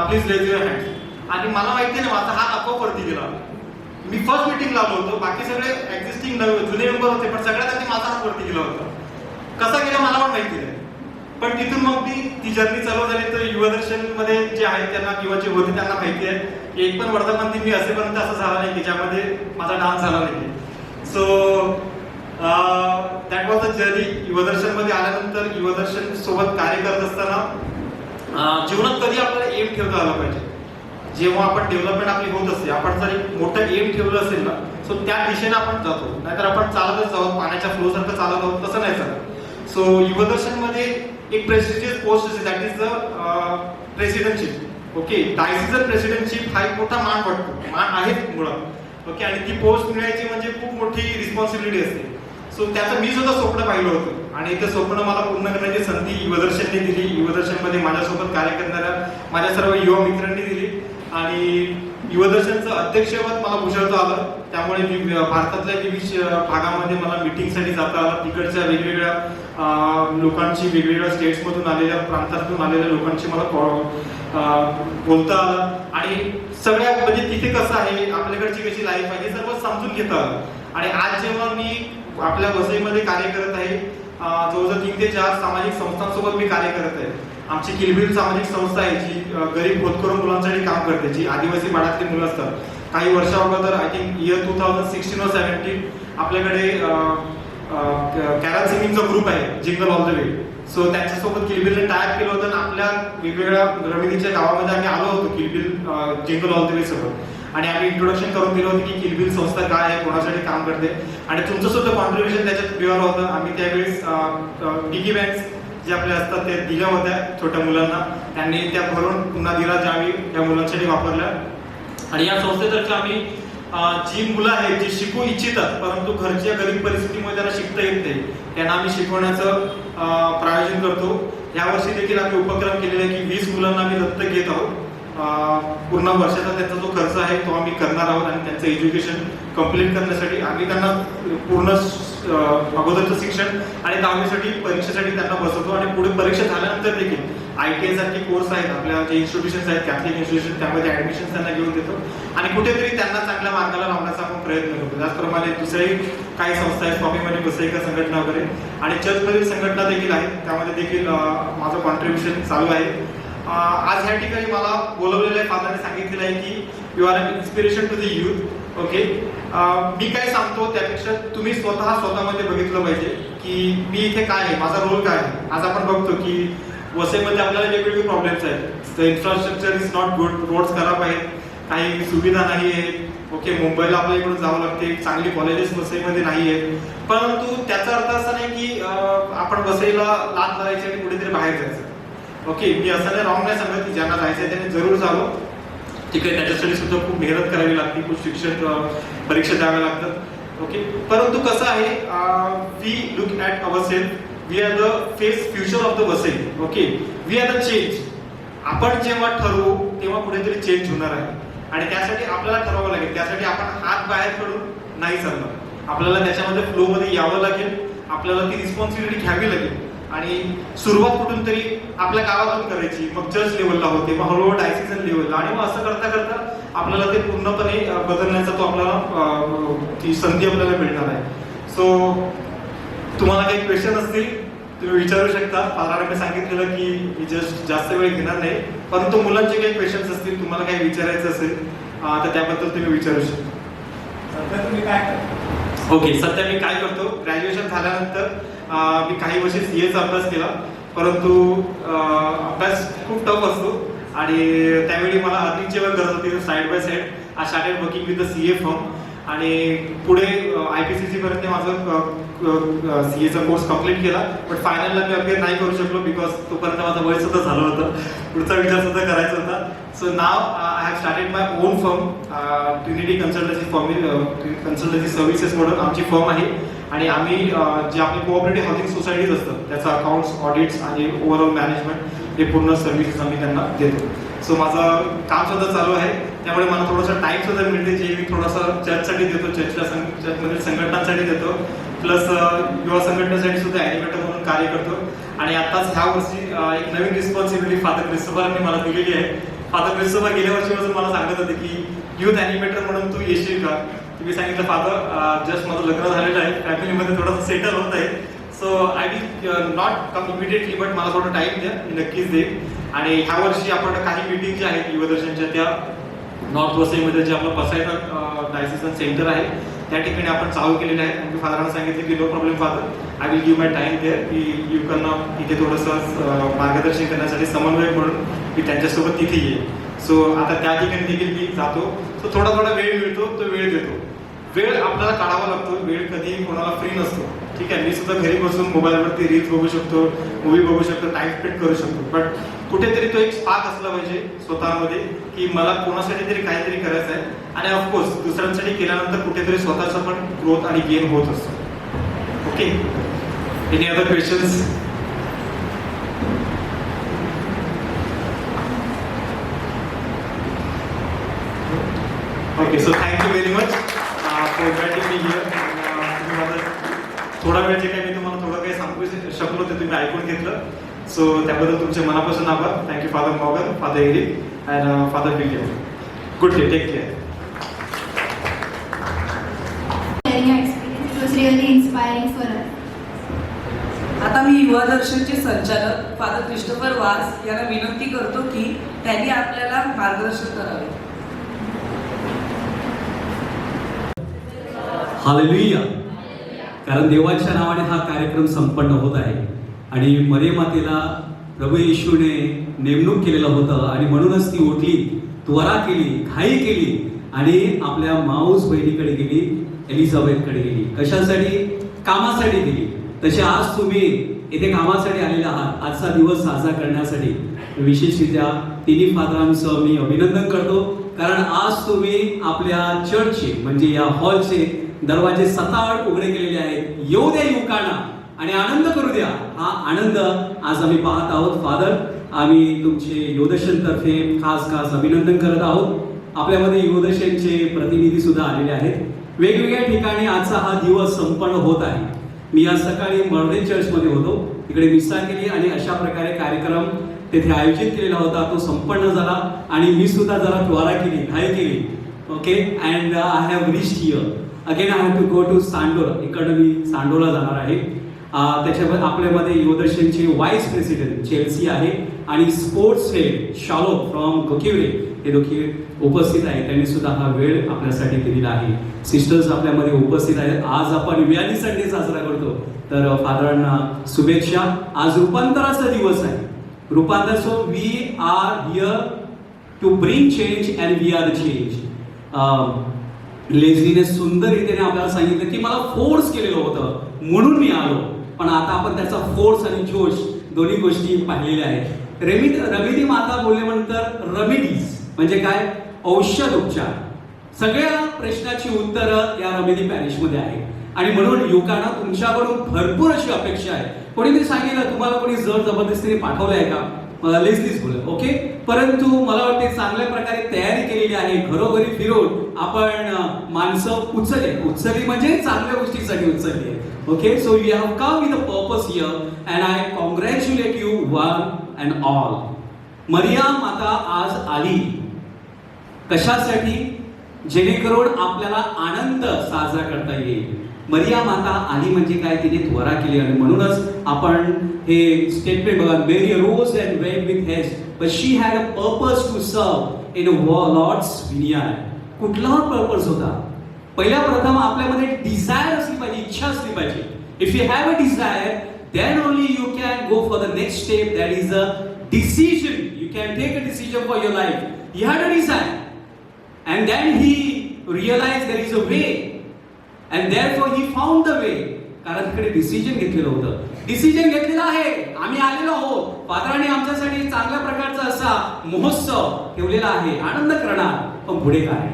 please raise your hands. आणि मला माहिती नाही, माझा हात आपोआप वरती गेला. मी फर्स्ट मीटिंग लावलो होतो, बाकी सगळे एक्झिस्टिंग जुने मेंबर होते, पण सगळ्यात आधी माझा हात वरती गेला होता. कसा गेला मला पण माहिती नाही. पण तिथून मग ती जर्नी चालू झाली. तर युवदर्शन मध्ये जे आहेत त्यांना किंवा जे होते त्यांना माहिती आहे की एक पण वर्धापन दिन मी असेपर्यंत असं झाला नाही की ज्यामध्ये माझा डान्स झाला नाही. So that was the journey. Yuvadarshan मध्ये आल्यानंतर युवदर्शन सोबत कार्य करत असताना जीवनात कधी आपल्याला एम ठेवता आला पाहिजे. जेव्हा आपण डेव्हलपमेंट आपली होत असते, आपण जर एक मोठं एम ठेवलं असेल ना, सो त्या दिशेने आपण जातो. नाहीतर आपण चालतच जाऊ, पाण्याच्या फ्लो सारखं चालत आहोत, तसं नाही चालत. सो युवदर्शन मध्ये एक प्रेस्टिजियस पोस्ट असते, that is the presidentship. Okay. Decision presidentship हा एक मोठा मान वाटतो, मान आहे मुळात. ओके. आणि ती पोस्ट मिळायची म्हणजे खूप मोठी रिस्पॉन्सिबिलिटी असते. सो त्याचं मी सुद्धा स्वप्न पाहिलं होतं आणि ते स्वप्न मला पूर्ण करण्याची संधी युवदर्शनने दिली. युवदर्शनमध्ये माझ्यासोबत कार्य करणाऱ्या माझ्या सर्व युवा मित्रांनी दिली आणि युवदर्शनचं अध्यक्षपद मला भूषवता आलं. त्यामुळे मी भारतातल्या विविध भागामध्ये मला मिटिंगसाठी जाता आलं. तिकडच्या वेगवेगळ्या लोकांची, वेगवेगळ्या स्टेट्समधून आलेल्या, प्रांतातून आलेल्या लोकांची मला बोलता आलं आणि सगळ्या म्हणजे तिथे कसं आहे, आपल्याकडची कशी लाईफ आहे, हे सर्व समजून घेता आलं. आणि आज जेव्हा मी आपल्या वसईमध्ये कार्य करत आहे, जवळजवळ 3 ते 4 सामाजिक संस्थांसोबत मी कार्य करत आहे. आमची किलबिल सामाजिक संस्था आहे जी गरीब होतकरू मुलांसाठी काम करते, जी आदिवासी भागातली मुलं असतात. काही वर्षा अगोदर आय थिंक इयर 2016 or 17 आपल्याकडे कॅरल सिंगिंगचा ग्रुप आहे, जिंगल ऑल द वे. सो त्यांच्यासोबत किलबिलने टायप केलं होतं आणि आपल्या वेगवेगळ्या रमिनीच्या गावामध्ये आम्ही आलो होतो किलबिल जिंगल ऑल द वे सोबत आणि आम्ही इंट्रोडक्शन करून दिलं होतं की किलबिल संस्था काय आहे, कोणासाठी काम करते आणि तुमचं सुद्धा कॉन्ट्रीब्युशन त्याच्यात मिळालं होतं. आम्ही त्यावेळेस पिगी बँक्स जे आपले असतात ते दिल्या होत्या छोट्या मुलांना, त्यांनी त्या भरून पुन्हा दिला ज्या आम्ही त्या मुलांसाठी वापरल्या. आणि या संस्थेतर्फे आम्ही जी मुलं आहेत जी शिकू इच्छितात परंतु घरच्या गरीब परिस्थितीमुळे त्यांना शिकता येत नाही, त्यांना आम्ही शिकवण्याचं प्रायोजन करतो. यावर्षी देखील आम्ही उपक्रम केलेला आहे की 20 मुलांना आम्ही दत्तक घेत आहोत. पूर्ण वर्षाचा त्यांचा जो खर्च आहे तो आम्ही करणार आहोत आणि त्यांचं एज्युकेशन कंप्लीट करण्यासाठी आम्ही त्यांना पूर्ण अगोदरचं शिक्षण आणि 10वीसाठी परीक्षेसाठी त्यांना बसवतो आणि पुढे परीक्षा झाल्यानंतर देखील ITI सारखे कोर्स आहेत आपल्या जे इन्स्टिट्यूशन्स आहेत कॅथलिक इन्स्टिट्यूशन त्यामध्ये ऍडमिशन त्यांना घेऊन देतो आणि कुठेतरी त्यांना चांगल्या मार्गाला लावण्याचा आपण प्रयत्न करतो. त्याचप्रमाणे दुसरेही काही संस्था आहेत, स्वाभिमानी बसैका संघटना वगैरे आणि चर्चमधील संघटना देखील आहेत, त्यामध्ये देखील माझं कॉन्ट्रीब्युशन चालू आहे. आज ह्या ठिकाणी मला बोलवलेलं आहे, फादरने सांगितलेलं आहे की you are an inspiration to the youth. Okay, मी काय सांगतो त्यापेक्षा तुम्ही स्वतःमध्ये बघितलं पाहिजे की मी इथे काय आहे, माझा रोल काय आहे. आज आपण बघतो की वसईमध्ये आपल्याला वेगवेगळे प्रॉब्लेम्स आहेत. Infrastructure is not good, roads खराब आहेत, काही सुविधा नाही आहेत. ओके, मुंबईला आपल्या इकडून जावं लागते, चांगली कॉलेजेस वसईमध्ये नाही आहेत. परंतु त्याचा अर्थ असा नाही की आपण वसईला लाद मारायची आणि कुठेतरी बाहेर जायचं. ओके, मी असं नाही रॉंग नाही सांगत की ज्यांना जायचं त्यांनी जरूर जावं. ठीक आहे, त्याच्यासाठी सुद्धा खूप मेहनत करावी लागते, खूप शिक्षण परीक्षा द्याव्या लागतात. ओके, परंतु कसं आहे, we look at our self, we are the face future of the Vasai. Okay, we are the change. आपण जेव्हा ठरवू तेव्हा कुठेतरी चेंज होणार आहे आणि त्यासाठी आपल्याला ठरवावं लागेल. त्यासाठी आपण हात बाहेर काढून नाही चालणार, आपल्याला त्याच्यामध्ये फ्लोमध्ये यावं लागेल, आपल्याला ती रिस्पॉन्सिबिलिटी घ्यावी लागेल आणि सुरुवात कुठून तरी आपल्या गावातून करायची, मग चर्च लेवलला होते, मग हळूहळू डायसिजन लेवलला आणि मग असं करता करता आपल्याला ते पूर्णपणे बदलण्याचा तो आपल्याला ती संधी आपल्याला मिळणार आहे. सो तुम्हाला काही क्वेश्चन असतील तुम्ही विचारू शकता. फादरांनी मी सांगितलेलं की मी जास्त वेळ घेणार नाही, परंतु मुलांचे काही क्वेश्चन्स असतील, तुम्हाला काही विचारायचं असेल तर त्याबद्दल तुम्ही विचारू शकता. ओके, सध्या मी काय करतो, ग्रॅज्युएशन झाल्यानंतर मी काही वर्ष CA चा अभ्यास केला, परंतु अभ्यास खूप टफ असतो आणि त्यावेळी मला अर्निंगची पण गरज होती. Side by side I started working with the CA firm आणि पुढे IPCC पर्यंत माझं CA चा कोर्स कम्प्लीट केला. बट फायनलला मी अपिअर नाही करू शकलो बिकॉज तोपर्यंत माझं वय सुद्धा झालं होतं, पुढचा विचार सुद्धा करायचा होता. So now I have started my own firm, Trinity consultancy services म्हणून आमची फर्म आहे आणि आम्ही जे आपले कोऑपरेटिव्ह हाऊसिंग सोसायटीज असतात त्याचं अकाउंट्स, ऑडिट्स आणि ओव्हरऑल मॅनेजमेंट हे पूर्ण सर्व्हिसेस आम्ही त्यांना देतो. सो माझं काम सुद्धा चालू आहे, त्यामुळे मला थोडासा टाईम सुद्धा मिळते जे मी थोडासा चर्चसाठी देतो, चर्चमधील संघटनांसाठी देतो, प्लस युवा संघटनेसाठी सुद्धा ॲनिमेटर म्हणून कार्य करतो. आणि आताच ह्या वर्षी एक नवीन रिस्पॉन्सिबिलिटी फादर क्रिस्टोफरांनी मला दिलेली आहे. फादर क्रिस्टोफर गेल्या वर्षीपासून मला सांगत होते की युथ ॲनिमेटर म्हणून तू येशील का. तुम्ही सांगितलं फादर जस्ट माझं लग्न झालेलं आहे, फॅमिलीमध्ये थोडंसं सेटल होत आहे, so I will not come immediately, but मला थोडं टाईम द्या, मी नक्कीच देईन. आणि ह्या वर्षी आपण काही मीटिंग ज्या आहेत युवदर्शनच्या त्या नॉर्थ वसईमध्ये जे आपलं पसायदान डायसिजन सेंटर आहे त्या ठिकाणी आपण चालू केलेले आहे. आणि फादरांना सांगितलं की no problem father, I will give my time there की यू कॅन इथे थोडंसं मार्गदर्शन करण्यासाठी समन्वयक म्हणून मी त्यांच्यासोबत तिथे येईल. सो आता त्या ठिकाणी देखील मी जातो, सो थोडा वेळ मिळतो तो वेळ देतो. वेळ आपल्याला काढावा लागतो, वेळ कधी कोणाला फ्री नसतो. ठीक आहे, मी सुद्धा घरी बसून मोबाईलवरती रील्स बघू शकतो, मूवी बघू शकतो, टाइम स्पेंड करू शकतो, बट कुठेतरी तो एक स्पार्क असला पाहिजे स्वतःमध्ये की मला कोणासाठी तरी काहीतरी करायचं आहे. आणि ऑफकोर्स दुसऱ्यांसाठी केल्यानंतर कुठेतरी स्वतःचा पण ग्रोथ आणि गेन होत असतो. Okay, any other questions? Okay, so thank you very much for inviting me here. तुम्ही माझं थोडा वेळ जे काही मी तुम्हाला थोडं काही सांगू शकलो ते तुम्ही ऐकून घेतलं, सो त्याबद्दल तुमचे मनापासून आभार. Thank you father Morgan, father Eric and father William. Good day, take care. It was really inspiring for us. आता मी युवा दर्शनचे संचालक फादर क्रिस्टोफर वास यांना विनंती करतो की त्यांनी आपल्याला मार्गदर्शन करावे. हालेलुया. कारण देवाच्या नावाने हा कार्यक्रम संपन्न होत आहे. आणि मरियमातेला प्रभू येशूने नेमणूक केलेलं होतं आणि म्हणूनच ती उठली, त्वरा केली, घाई केली आणि आपल्या माऊस बहिणीकडे गेली, एलिझाबेथकडे गेली. कशासाठी? कामासाठी गेली. तसे आज तुम्ही इथे कामासाठी आलेले आहात, आजचा दिवस साजरा करण्यासाठी. विशेषरित्या तिन्ही फादरांचं मी अभिनंदन करतो, कारण आज तुम्ही आपल्या चर्चचे म्हणजे या हॉलचे दरवाजे सताड उघडे केलेले आहेत. येऊ द्या युवकांना आणि आनंद करू द्या. हा आनंद आज आम्ही पाहत आहोत. फादर, आम्ही तुमचे योदर्शन तर्फे खास अभिनंदन करत आहोत. आपल्यामध्ये योदर्शनचे प्रतिनिधी सुद्धा आलेले आहेत. वेगवेगळ्या ठिकाणी आजचा हा दिवस संपन्न होत आहे. मी आज सकाळी मर्डे चर्चमध्ये होतो, तिकडे मिसा केली आणि अशा प्रकारे कार्यक्रम तेथे आयोजित केलेला होता. तो संपन्न झाला आणि मी सुद्धा जरा त्वरा केली, घाई केली. Okay, and I have reached here. Again I have to go to सांडोला. इकडं मी सांडोला जाणार आहे. त्याच्यामध्ये आपल्यामध्ये युवदर्शनचे व्हाईस प्रेसिडेंट चेल्सी आहे आणि स्पोर्ट्स हेड शालो फ्रॉम कोकिवरे हे दोघे उपस्थित आहेत. त्यांनी सुद्धा हा वेळ आपल्यासाठी दिलेला आहे. सिस्टर्स आपल्यामध्ये उपस्थित आहेत. आज आपण व्याली संडे साजरा करतो, तर फादरांना शुभेच्छा. आज रूपांतराचा दिवस आहे. रूपांतर, so we are here to bring change and we are the change. लेझीने सुंदर रीतीने आपल्याला सांगितलं की मला फोर्स केलेलं होतं म्हणून मी आलो, पण आता आपण त्याचा फोर्स आणि जोश दोन्ही गोष्टी पाहिलेल्या आहेत. रमिदी माता बोलल्यानंतर रेमेडीज म्हणजे काय? औषध उपचार. सगळ्या प्रश्नाची उत्तरं या रेमेडी पॅरिशमध्ये आहे आणि म्हणून युवकांना तुमच्याकडून भरपूर अशी अपेक्षा आहे. कोणीतरी सांगितलं तुम्हाला कोणी जर जबरदस्तीने पाठवलं आहे का? लेझीच बोलत. ओके, परंतु मला वाटते चांगल्या प्रकारे तयारी केलेली आहे. घरोघरी फिरून आपण माणसं उचलली म्हणजे चांगल्या गोष्टीसाठी उचलली आहे. Okay, so we have come with a purpose here and I congratulate you one and all. Maria माता आज आली कशासाठी? जेणेकरून आपल्याला आनंद साजरा करता येईल. मरिया माता आली म्हणजे काय? तिने त्वरा केली आणि म्हणूनच आपण हे स्टेटमेंट बघा, Mary rose and went with haste but she had a purpose to serve in Lord's vineyard. कुठला पर्पज होता? पहिल्या प्रथम आपल्यामध्ये डिझायर असली पाहिजे, इच्छा असली पाहिजे. If you have a desire then only you can go for the next step, that is a decision. You can take a decision for your life. He had a desire and then he realized there is a way and therefore he found the way. कारण तिकडे decision घेतलेलं होतं. Decision घेतलेला आहे, आम्ही आलेलो आहोत. फादरांनी आमच्यासाठी चांगल्या प्रकारचा असा महोत्सव ठेवलेला आहे, आनंद करणार. पण पुढे काय?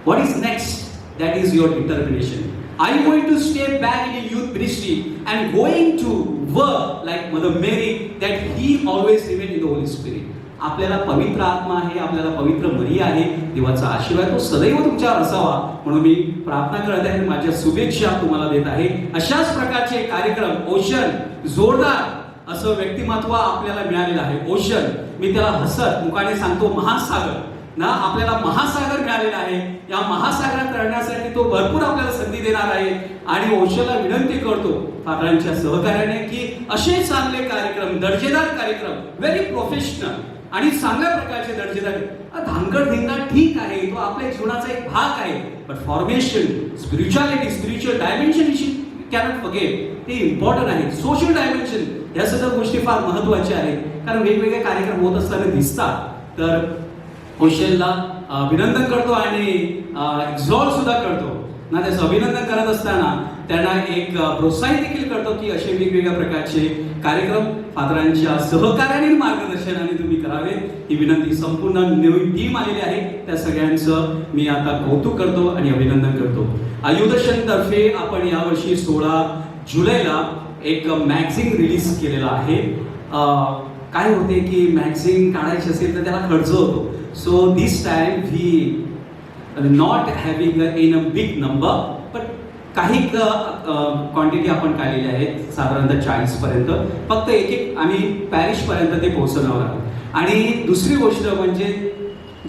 What is next? That is your determination. Are you going to stay back in your youth ministry and going to work like Mother Mary that he always remained in the Holy Spirit? आपल्याला पवित्र आत्मा आहे, आपल्याला पवित्र मरिया आहे. देवाचा आशीर्वाद तो सदैव तुमच्यावर असावा म्हणून मी प्रार्थना करत आहे. माझ्या शुभेच्छा तुम्हाला देत आहे. अशाच प्रकारचे कार्यक्रम ओशन जोरदार असं व्यक्तिमत्व आपल्याला मिळालेलं आहे. ओशन, मी त्याला हसत मुखाने सांगतो महासागर ना, आपल्याला महासागर मिळालेला आहे. या महासागरात करण्यासाठी तो भरपूर आपल्याला संधी देणार आहे आणि ओशनला विनंती करतो फादरांच्या सहकार्याने की असे चांगले कार्यक्रम, दर्जेदार कार्यक्रम, व्हेरी प्रोफेशनल आणि चांगल्या प्रकारचे दर्जेदार. धांगड धिंगा ठीक आहे, तो आपल्या जीवनाचा एक भाग आहे, पण formation, spirituality, spiritual dimension cannot forget. ते इम्पॉर्टंट आहे. सोशल डायमेन्शन, या सगळ्या गोष्टी फार महत्वाच्या आहेत कारण वेगवेगळे कार्यक्रम होत असताना दिसतात. तर ओशनला अभिनंदन करतो आणि एक्झॉल्ट सुद्धा करतो ना. त्याचं अभिनंदन करत असताना त्यांना एक प्रोत्साहित देखील करतो की असे वेगवेगळ्या प्रकारचे कार्यक्रम फादरांच्या सहकार्याने मार्गदर्शनाने तुम्ही करावे. ही विनंती संपूर्ण नवी टीम आलेली आहे, त्या सगळ्यांचं मी आता कौतुक करतो आणि अभिनंदन करतो. आयुर्दर्शन तर्फे आपण यावर्षी 16 जुलैला एक मॅगझिन रिलीज केलेला आहे. काय होते की मॅगझिन काढायची असेल तर त्याला खर्च होतो. So this time we are not having in a big number, but काही क्वांटिटी आपण काढलेली आहेत साधारणतः 40 पर्यंत. फक्त एक आम्ही पॅरिश पर्यंत ते पोहोचवणार आहोत. आणि दुसरी गोष्ट म्हणजे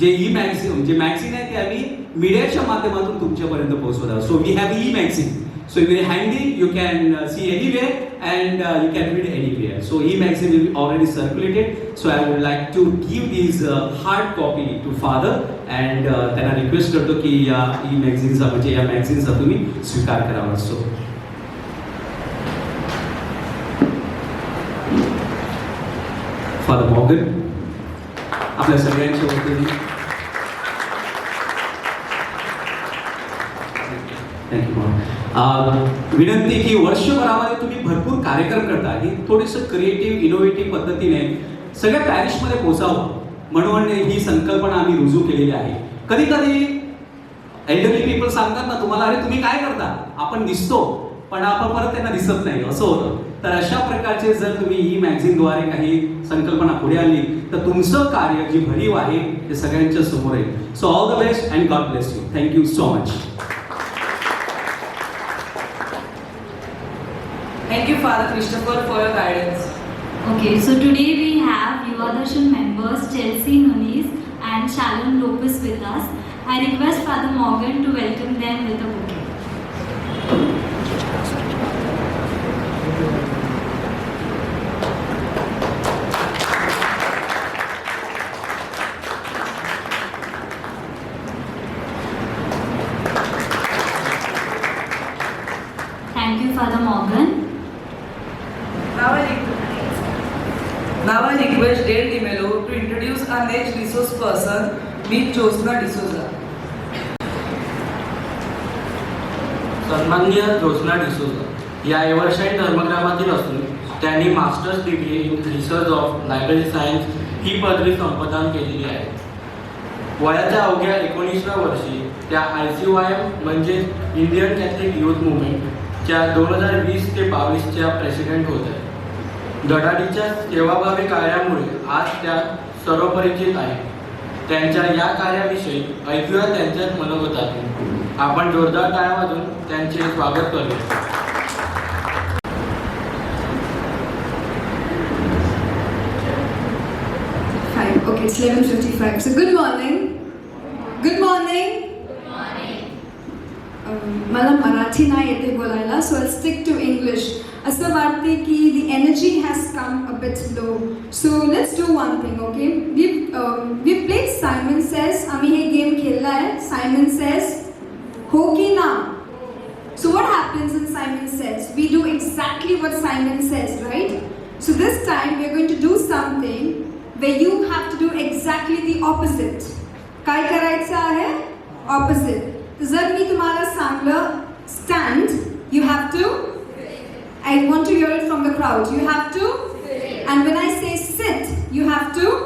जे ई मॅगझिन, जे मॅगझिन आहे ते आम्ही मीडियाच्या माध्यमातून तुमच्यापर्यंत पोहोचवत आहोत. So we have e magazine. So very handy, you can see anywhere and you can read anywhere. So e-magazine will be already circulated. So I would like to give these hard copy to father and त्यांना request करतो की या e-magazineचा म्हणजे या मॅगझिनचा तुम्ही स्वीकार करावा. So father Morgan आपल्या सगळ्यांच्या वतीने थँक्यू. विनंती की वर्षभरामध्ये तुम्ही भरपूर कार्यक्रम करता ही थोडंसं क्रिएटिव्ह इनोव्हेटिव्ह पद्धतीने सगळ्या पॅरिशमध्ये पोचावं म्हणून ही संकल्पना आम्ही रुजू केलेली आहे. कधी कधी एल्डरली पीपल सांगतात ना तुम्हाला, अरे तुम्ही काय करता, आपण दिसतो पण आपण परत त्यांना दिसत नाही, असं होतं. तर अशा प्रकारचे जर तुम्ही ही मॅगझिनद्वारे काही संकल्पना पुढे आली तर तुमचं कार्य जी भरीव आहे ते सगळ्यांच्या समोर आहे. So all the best and God bless you. Thank you so much. Thank you, Father Christopher, for your guidance. Okay, so today we have Yuva Darshan members Chelsea Nunes and Shalom Lopez with us. I request Father Morgan to welcome them with a bouquet. Thank you, Father Morgan. Now I request Dale DiMello to introduce our next resource person, Ms. Josna D'Souza. सन्माननीय जोस्ना डिसोजा या Evershine धर्मग्रामातील असून त्यांनी masters degree in research of library science ही पदवी संपादन केलेली आहे. वयाच्या अवघ्या 19व्या वर्षी त्या ICYM म्हणजे इंडियन कॅथलिक युथ मुवमेंटच्या 2020 ते 22च्या प्रेसिडेंट होत्या. धडाडीच्या सेवाभावी कार्यामुळे आज त्या सर्वपरिचित आहेत. त्यांच्या या कार्याविषयी ऐकूया त्यांच्याच मनोगतातून. आपण जोरदार टाळ्या वाजून त्यांचे स्वागत करूया. Okay, it's 11:55. So good morning. Good morning. मला मराठी नाही येते बोलायला, so I'll stick to English. असं वाटते की the energy has come a bit low. So let's do one thing, okay? We've played Simon Says. आम्ही हे गेम खेळला आहे. Simon Says. हो की ना? So what happens in Simon Says? We do exactly what Simon says, right? So this time we're going to do something where you have to do exactly the opposite. काय करायचं आहे? Opposite. जर मी तुम्हाला सांगलं stand, you have to. I want to hear it from the crowd. You have to. And when I say sit, you have to.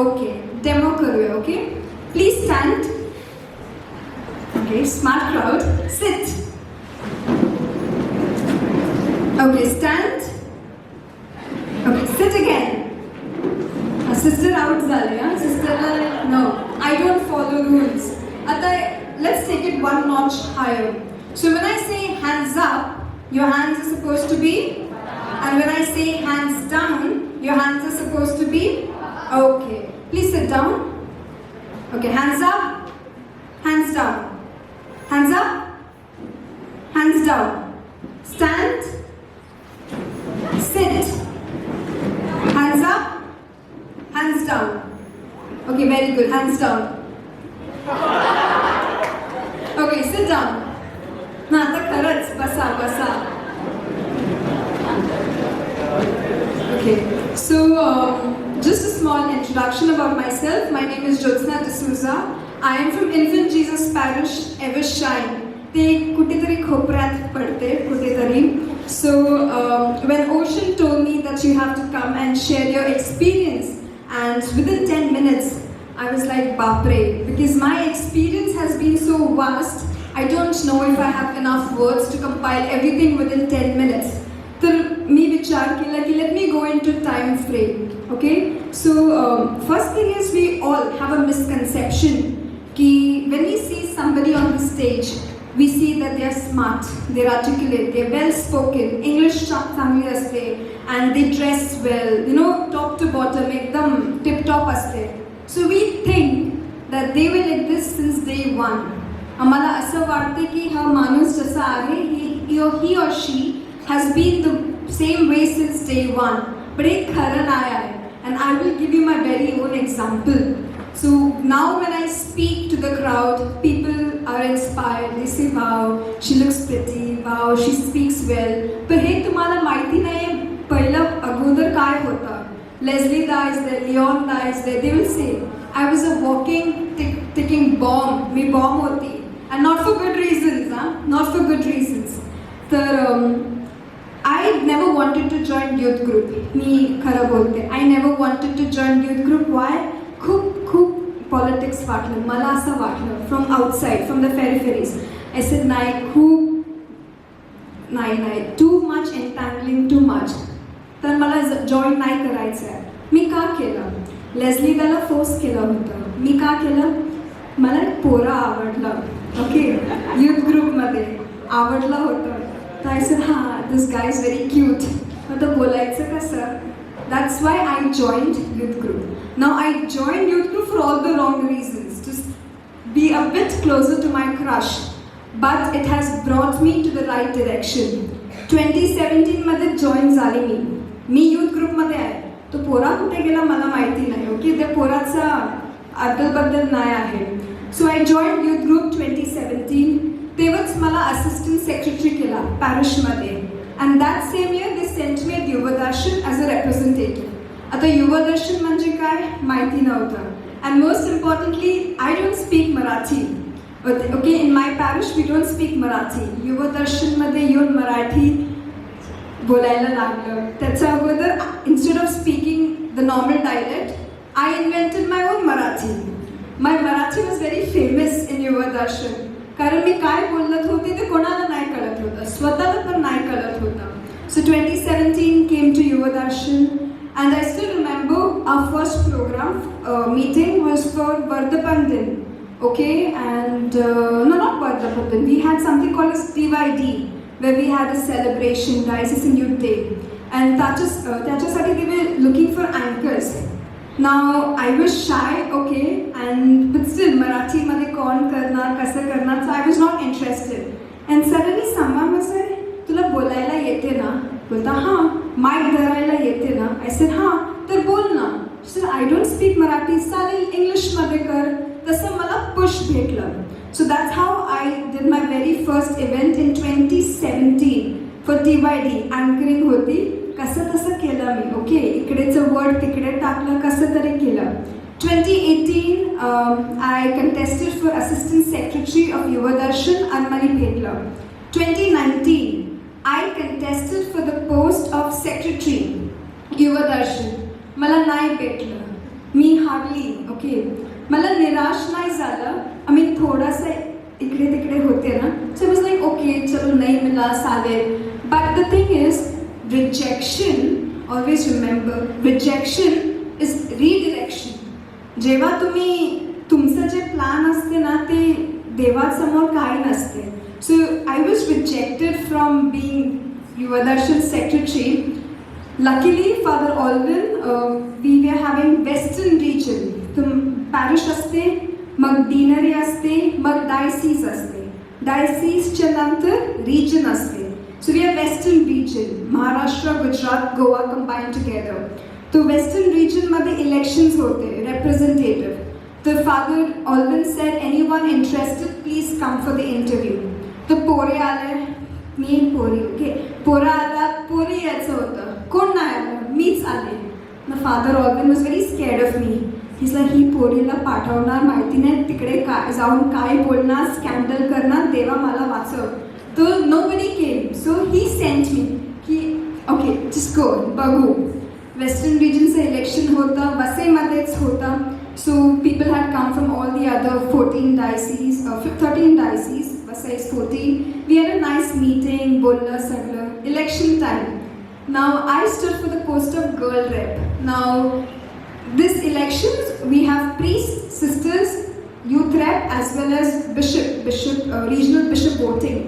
Okay. Demo करूया, okay? Please stand. Okay, smart crowd. Sit. Okay, stand. Okay, sit again. Sister out झाली हा. Sister no. I don't follow rules. आता let's take it one notch higher. So when I say hands up, your hands are supposed to be, and when I say hands down, your hands are supposed to be. Okay. Please sit down. Okay, hands up, hands down. Hands up, hands down. Stand, sit. Hands up, hands down. Okay, very good. Hands down. Okay, sit down. ना आता खरंच बसा बसा. Okay, so just a small introduction about myself. My name is Josna D'Souza. I am from Infant Jesus Parish, Evershine. ते कुठेतरी खोपऱ्यात पडते कुठेतरी. So when Ocean told me that you have to come and share your experience, and within 10 minutes I was like bapre, because my experience has been so vast. I don't know if I have enough words to compile everything within 10 minutes. तर मी विचार केला की let me go into time frame. Okay, so first thing is we all have a misconception कि when we see somebody on the stage, we see that they are smart, they are articulate, they are well spoken, English चांगली असते, and they dress well, you know, top to bottom एकदम tip top असते. So we think that they will like this since day one. आम्हाला असं वाटते की हा माणूस जसा आहे, he or she has been the same way since day one. But एक खरं नाही आहे. And I will give you my very own example. So now when I speak to the crowd, people are inspired. They say, wow, she looks pretty. Wow, she speaks well. पण हे तुम्हाला माहिती नाही पहिलं अगोदर काय होतं. Leslie Da is there, Leon Da is there. They will say, I was a walking, ticking bomb. Me bomb होती. And not for good reasons, not for good reasons. तर I never wanted to join youth group. मी खरं बोलते. I never wanted to join youth group. Why? खूप politics वाटलं. मला असं वाटलं. From outside, from the peripheries. I said, नाही. Too much entangling, too much. तर मला जॉईन नाही करायचं आहे. मी का केलं? लेस्ली दाला फोर्स केलं होतं. मी का केलं? मला एक पोरा आवडलं. ओके, यूथ ग्रुपमध्ये आवडलं होतं. तर I said this guy is very cute. मग तर बोलायचं कसं? That's why I joined youth group. Now I join youth group for all the wrong reasons. To be a bit closer to my crush. But it has brought me to the right direction. 2017 मध्ये join झाली मी youth ग्रुपमध्ये आहे. तो पोरा कुठे गेला मला माहिती नाही. ओके, त्या पोराचा अदलबद्दल नाही आहे. So I join youth group 2017. तेव्हाच मला असिस्टंट सेक्रेटरी केला पॅरिशमध्ये. And that same year they sent me at Yuvadarshan as a representative. आता युवदर्शन म्हणजे काय माहिती नव्हतं. And most importantly I don't speak Marathi. Okay, in my parish we don't speak Marathi. युवदर्शनमध्ये येऊन मराठी बोलायला लागलं. त्याच्या अगोदर instead of speaking the normal dialect I invented my own Marathi. My Marathi was very famous in Yuvadarshan. कारण मी काय बोलत होते ते कोणाला नाही कळत होतं, स्वतःला पण नाही कळत होतं. So 2017 came to Yuvadarshan and I still remember our first programme meeting was for वर्धपन दिन. Okay, and no, not Vardhapan. We had something called as DYD, where we had a celebration, Diocesan Youth Day, and त्याच्यासाठी they were looking for anchors. Now I was shy, okay, but still Marathi मध्ये कोण करणार, कसं करणार, so I was not interested. And suddenly someone was like, तुला बोलायला येते ना? बोलता हां. माईक धरायला येते ना? I said हां. तर बोल ना. She said I don't speak Marathi. चालेल इंग्लिशमध्ये कर. तसं मला पुश भेटलं. So that's how I did my very first event in 2017 for DYD. Anchoring होती. कसं तसं केलं मी. ओके, इकडेचं वर्ड तिकडे टाकलं, कसं तरी केलं. 2018 I contested for assistant secretary of Yuvadarshan आणि मला भेटलं. 2019 I contested for the post of secretary Yuvadarshan. मला नाही भेटलं. मी हारली. ओके, मला निराश नाही झालं. आय मीन थोडंसं इकडे तिकडे होते ना. So it was like okay, चलो नाही मिला चालेल. But the thing is rejection, always remember, rejection is redirection. जेव्हा तुमचं जे प्लॅन असते ना ते देवासमोर काही नसते. So I was rejected from being Yuvadarshan secretary. Luckily, Father Alvin, we were having Western region. Parish असते, मग डिनरी असते, मग डायसीज असते. डायसीजच्या नंतर रिजन असते. So we are western region. Maharashtra, Gujarat, Goa combine together. तो वेस्टर्न रिजनमध्ये इलेक्शन्स होते, रेप्रेझेंटेटिव्ह. तर father Alwin said anyone interested please come for the interview. तर पोरे आले, मी पोरी. ओके, पोरा आला, पोरी यायचं होतं. कोण नाही आलं, मीच आले. मग father Alvin was very scared of me. हिला ही पोरीला पाठवणार माहिती नाही, तिकडे काय जाऊन काय बोलणार, स्कॅन्डल करणार, देवा मला वाचव. तर नोबडी केम. सो ही सेंट मी की ओके जस्ट गो, बघू. वेस्टर्न रिजनचं इलेक्शन होतं, वसईमध्येच होतं. So people had come from all the other 13 dioceses. Vasai is 14. We had a nice meeting, बोललं सगळं. Election time. Now I stood for the post of girl rep. Now this elections we have priests, sisters, youth rep as well as regional bishop voting.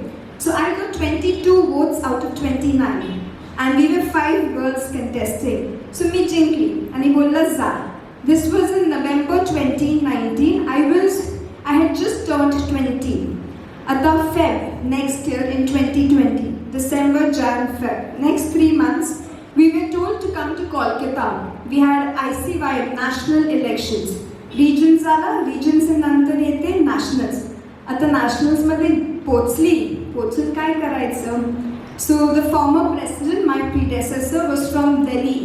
So I got 22 votes out of 29 and we were 5 girls contesting. So me jinkli and bolla za. This was in November 2019. I had just turned 20. At the Feb next year in 2020, December, Jan, Feb, next 3 months, we were told to come to Kolkata. We had ICY, national elections. Regions आला, regions नंतर येते nationals. आता nationals मध्ये पोचून काय करायचं? So the former president, my predecessor, was from Delhi.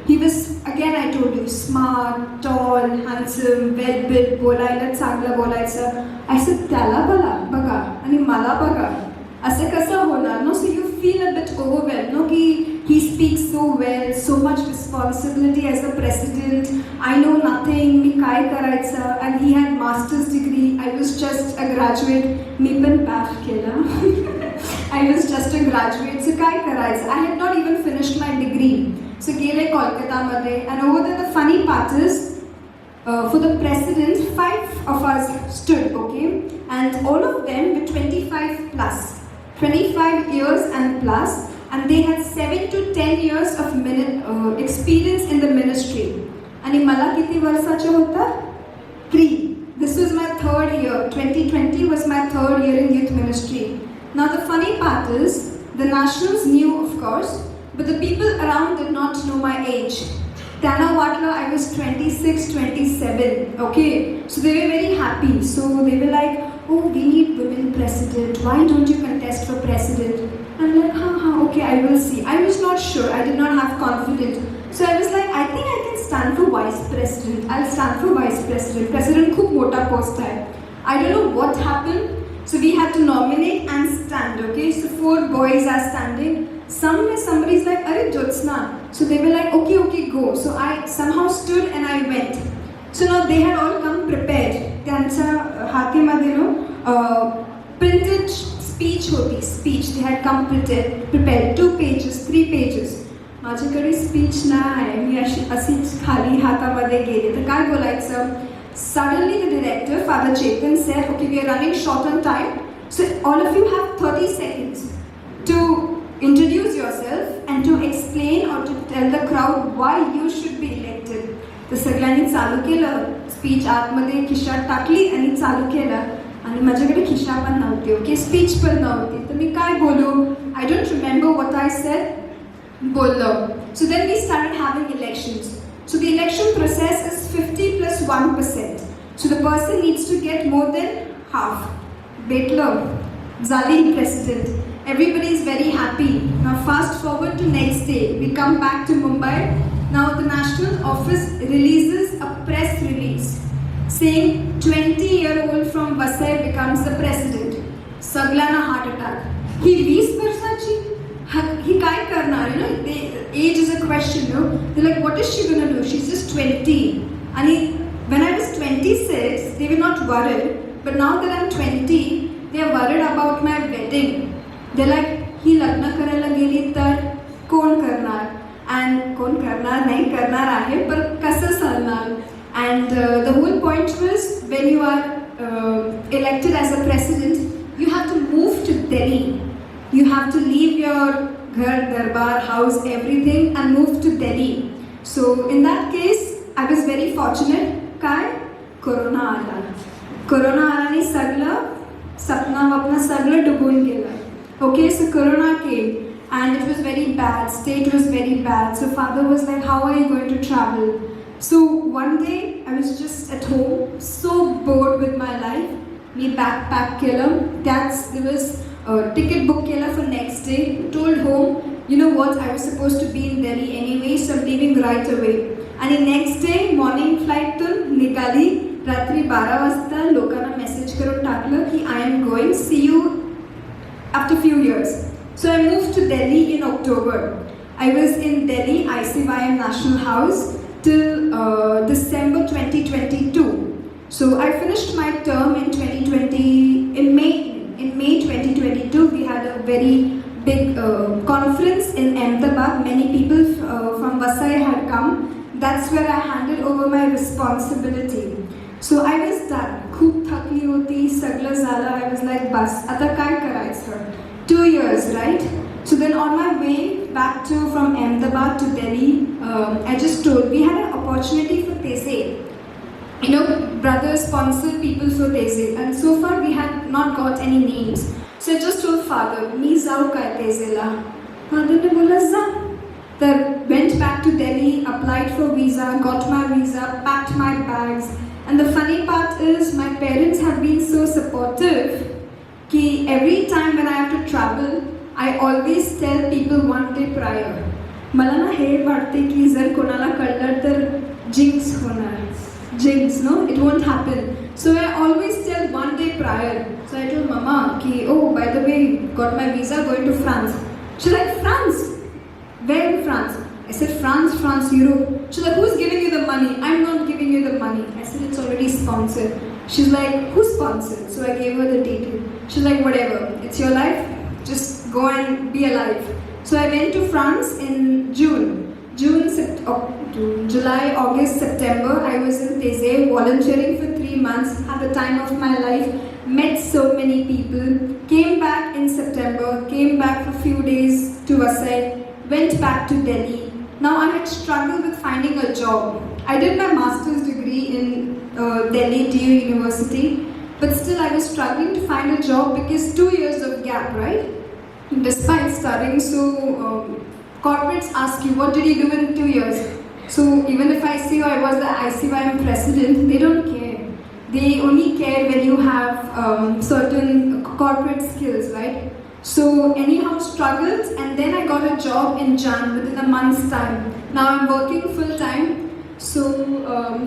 He was again I told you, smart, tall, handsome, well built, बोलायला चांगलं बोलायचं. I said त्याला बघा आणि मला बघा. असं कसं होणार? No, so you feel a bit overwhelmed, no, की he speaks so well, so much responsibility as a president. I know nothing, मी काय करायचं? And he had master's degree. I was just a graduate. मी पण pass केला. I was just a graduate, so काय करायचं? I had not even finished my degree. So गेले कोलकातामध्ये, and over there the funny part is, for the president, 5 of us stood, okay? And all of them were 25 plus. 25 years and plus, and they had 7 to 10 years of experience in the ministry. आणि मला किती वर्षाचे होता? 3. This was my 3rd year. 2020 was my 3rd year in youth ministry. Now the funny part is, the nationals knew, of course, but the people around did not know my age. Tana Watla, I was 26, 27, okay? So they were very happy. So they were like, oh, we need women president. Why don't you contest for president? I'm like, okay, I will see. I was not sure. I did not have confidence. So I was like, I think I can stand for vice president. I'll stand for vice president. President खूप मोठा post है. I don't know what happened. So we had to nominate and stand, okay? So 4 boys are standing. Somebody's like, Arey Jyotsna. So they were like, okay, go. So I somehow stood and I went. So now they had all come prepared. त्यांच्या हातीमध्ये printed speech होती. Speech. They had come prepared. 2 pages, 3 pages. माझ्याकडे speech नाही. मी अशीच खाली हातामध्ये गेले. तर काय बोलायचं? Suddenly the director, Father Chetan, said, okay, we are running short on time. So all of you have 30 seconds to introduce yourself and to explain or to tell the crowd why you should be elected. तर सगळ्यांनी चालू केलं. Speech आतमध्ये खिशात टाकली आणि चालू केलं. आणि माझ्याकडे खिशा पण नव्हती, ओके, स्पीच पण नव्हती. तर मी काय बोलू? I don't remember what I said. बोललो. So then we started having elections. So the election process is 50 plus 1%. So the person needs to get more than half. Betlo, Zali president. Everybody is very happy. Now fast forward to next day. We come back to Mumbai. Now the National Office releases a press release saying 20-year-old from Vasai becomes the president. Saglana heart attack. He 20 वर्षाची. He काय करणार? You know, age is a question. No, they're like, what is she gonna do? She's just 20. And when I was 26, they were not worried. But now that I'm 20, they are worried about my wedding. They're like, ही लग्न करायला गेली तर कोण करणार? And कोण करणार नाही करणार आहे, पर कसं चालणार? And the whole point was, when you are elected as a president, you have to move to Delhi. You have to leave your ghar, darbar, house, everything and move to Delhi. So in that case, I was very fortunate. काय? Corona आला. Corona आल्याने सगळं सपना वपना सगळं डुबून गेलं. Okay, so Corona came and it was very bad. State was very bad. So father was like, how are you going to travel? So one day I was just at home, so bored with my life. Me backpack केलं. There was ticket book केला for next day. Told home, you know what, I was supposed to be in Delhi anyway, so I'm leaving right away. आणि next day morning flight तून निघाली. रात्री 12 वाजता लोकांना message करून टाकलं की I am going, see you after few years. So I moved to Delhi in October. I was in Delhi ICYM National House till December 2022. So I finished my term in 2020 in May. In May 2022, we had a very big conference in Ahmedabad. Many people from Vasai had come. That's where I handed over my responsibility. So I was done. खूप थकली होती, सगळं झालं. I was like, बस, आता काय करायचं? 2 years, right? So then on my way back from Ahmedabad to Delhi, I just told, we had an opportunity for Tese. You know, brothers sponsor people for Teze, and so far we had not got any names. So I just told father, me जाऊ काय Tezela? Father ने बोला जा. Then went back to Delhi, applied for visa, got my visa, packed my bags. And the funny part is, my parents have been so supportive. Ki every time when I have to travel, I always tell people one day prior. मला ना हे वाटते की जर कोणाला कळलं तर jinx होणार, jinx, no, it won't happen. So I always tell one day prior. So I told मम्मा की oh by the way got my visa going to France. She like France? Where in France? I said France, Europe. She's like, who's giving you the money? I'm not giving you the money. I said, it's already sponsored. She's like, who's sponsored? So I gave her the detail. She's like, whatever, it's your life, just go and be alive. So I went to France in June, July, August, September. I was in Thésée volunteering for 3 months, had the time of my life, met so many people, came back in September, came back for a few days to Vasai, went back to Delhi. Now I had struggled with finding a job. I did my master's degree in Delhi DU University, but still I was struggling to find a job because 2 years of gap, right? Despite studying, so corporates ask you, what did you do in 2 years? So even if I say I was the ICYM president, they don't care. They only care when you have certain corporate skills, right? So anyhow struggled, and then I got a job in Jan within a month's time. Now I'm working full time. So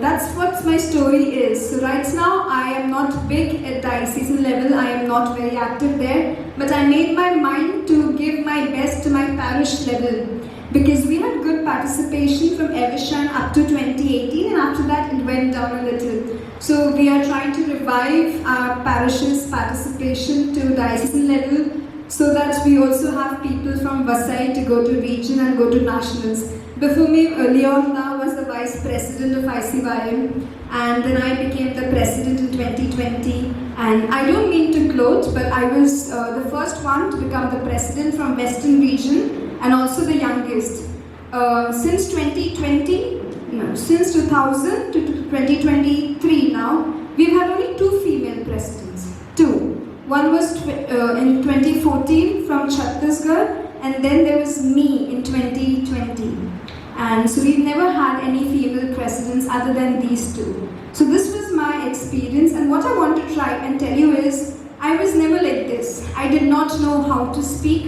that's what my story is. So right now I am not big at diocesan level. I am not very active there. But I made my mind to give my best to my parish level, because we had good participation from Evesham up to 2018, and after that it went down a little. So we are trying to revive our parish's participation to diocesan level, so that we also have people from Vasai to go to region and go to nationals. Before me, Leon now was the vice president of ICYM, and then I became the president in 2020. And I don't mean to gloat, but I was the first one to become the president from Western region, and also the youngest. Since 2000 to 2023 now, we've had only 2 female presidents. 2. One was in 2014 from Chhattisgarh, and then there was me in 2020. And so we've never had any female presidents other than these 2. So this was my experience, and what I want to try and tell you is, I was never like this. I did not know how to speak,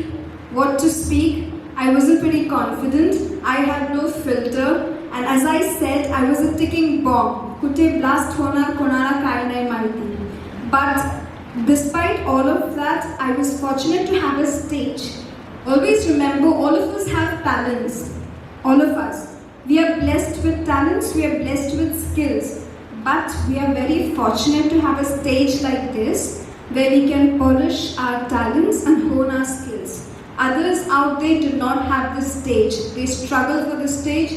what to speak. I wasn't pretty confident. I had no filter, and as I said, I was a ticking bomb. Kute blast honar konara kai nahi mahiti. But despite all of that, I was fortunate to have a stage. Always remember, all of us have talents. All of us. We are blessed with talents, we are blessed with skills. But we are very fortunate to have a stage like this, where we can polish our talents and hone our skills. Others out there do not have this stage. They struggle for the stage.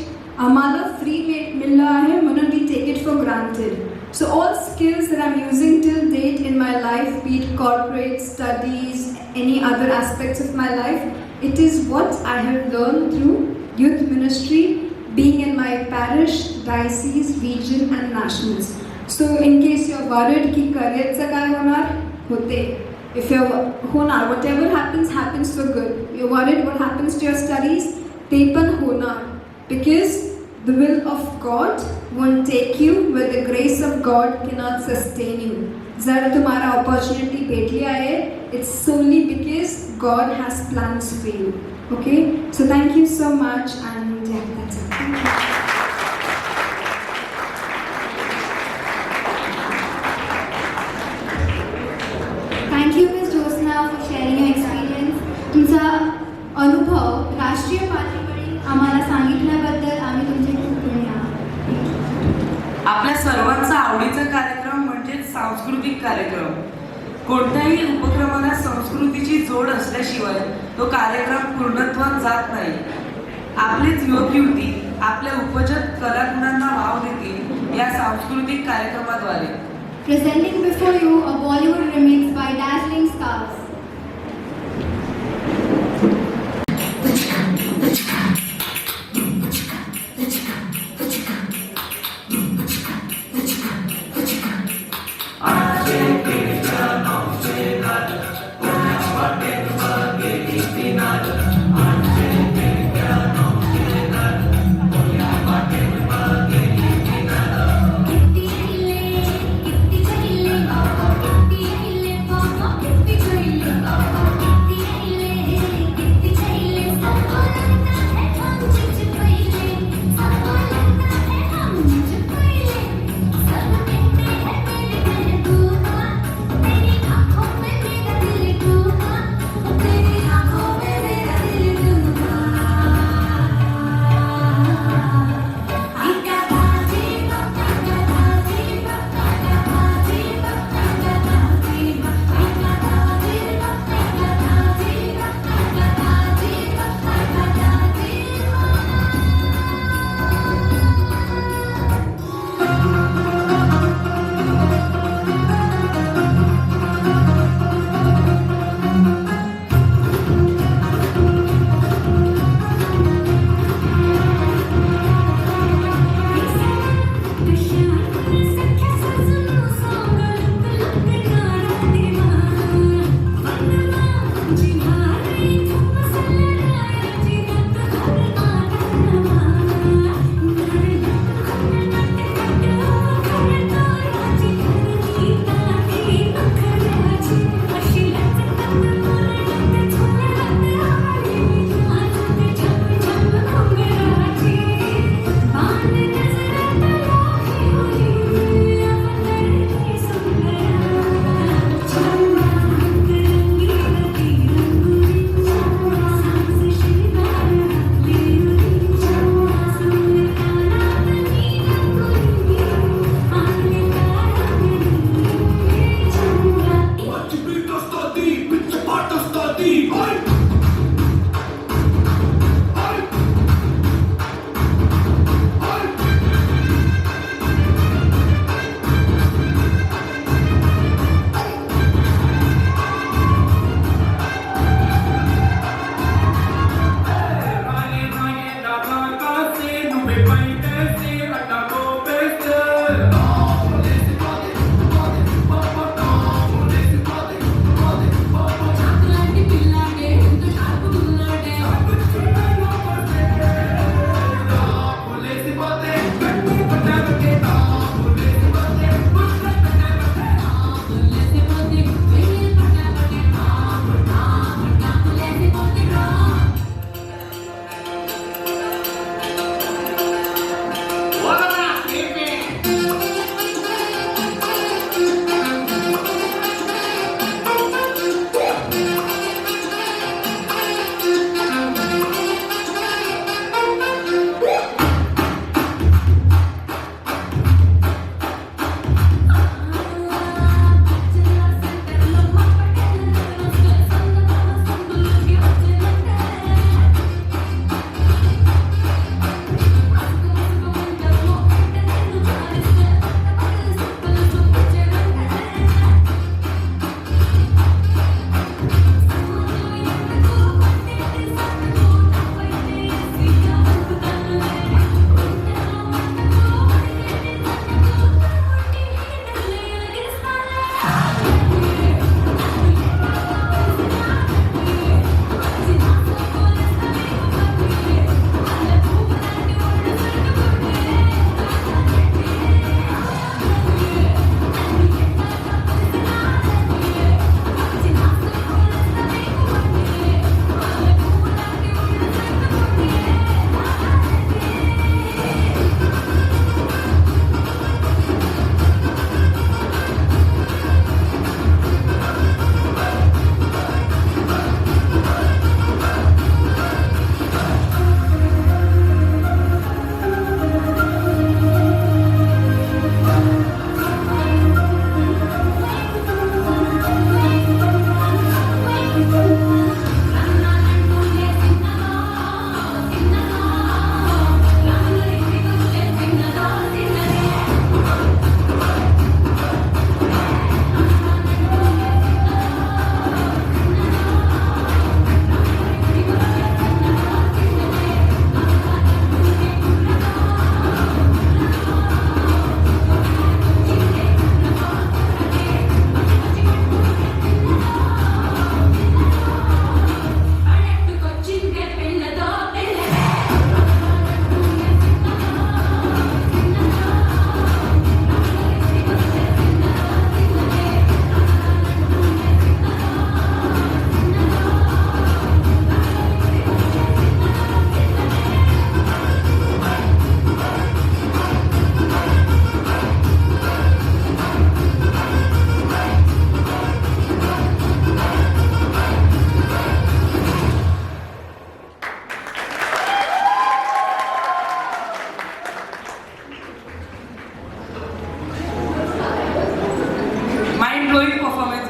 Amala free milla hai, munna we take it for granted. So all skills that I'm using till date in my life, be it corporate, studies, any other aspects of my life, it is what I have learned through youth ministry, being in my parish, diocese, region and nationals. So in case you're worried ki career se kai honar, hote. If you're honar, whatever happens, happens for good. You're worried what happens to your studies, te pan honar. Because the will of God won't take you where the grace of God cannot sustain you. Zara tumhara opportunity bhet liya hai, it's solely because God has plans for you. Okay? So thank you so much, and yeah, that's it. Thank you. Thank you, Ms. Josna, for sharing your experience. तुमचा अनुभव राष्ट्रीय पातळीवरील आम्हाला सांगितल्याबद्दल आम्ही तुमचे खूप ऋणी आहोत. आपल्या सर्वांचा आवडीचा कार्यक्रम म्हणजे सांस्कृतिक कार्यक्रम. कोणत्याही उपक्रमाला संस्कृतीची जोड असल्याशिवाय तो कार्यक्रम पूर्णत्वात जात नाही. आपलेच युवक युवती आपल्या उपजत कलागुणांना वाव देतील या सांस्कृतिक कार्यक्रमाद्वारे. Presenting before you a Bollywood remix by Dazzling Stars. किती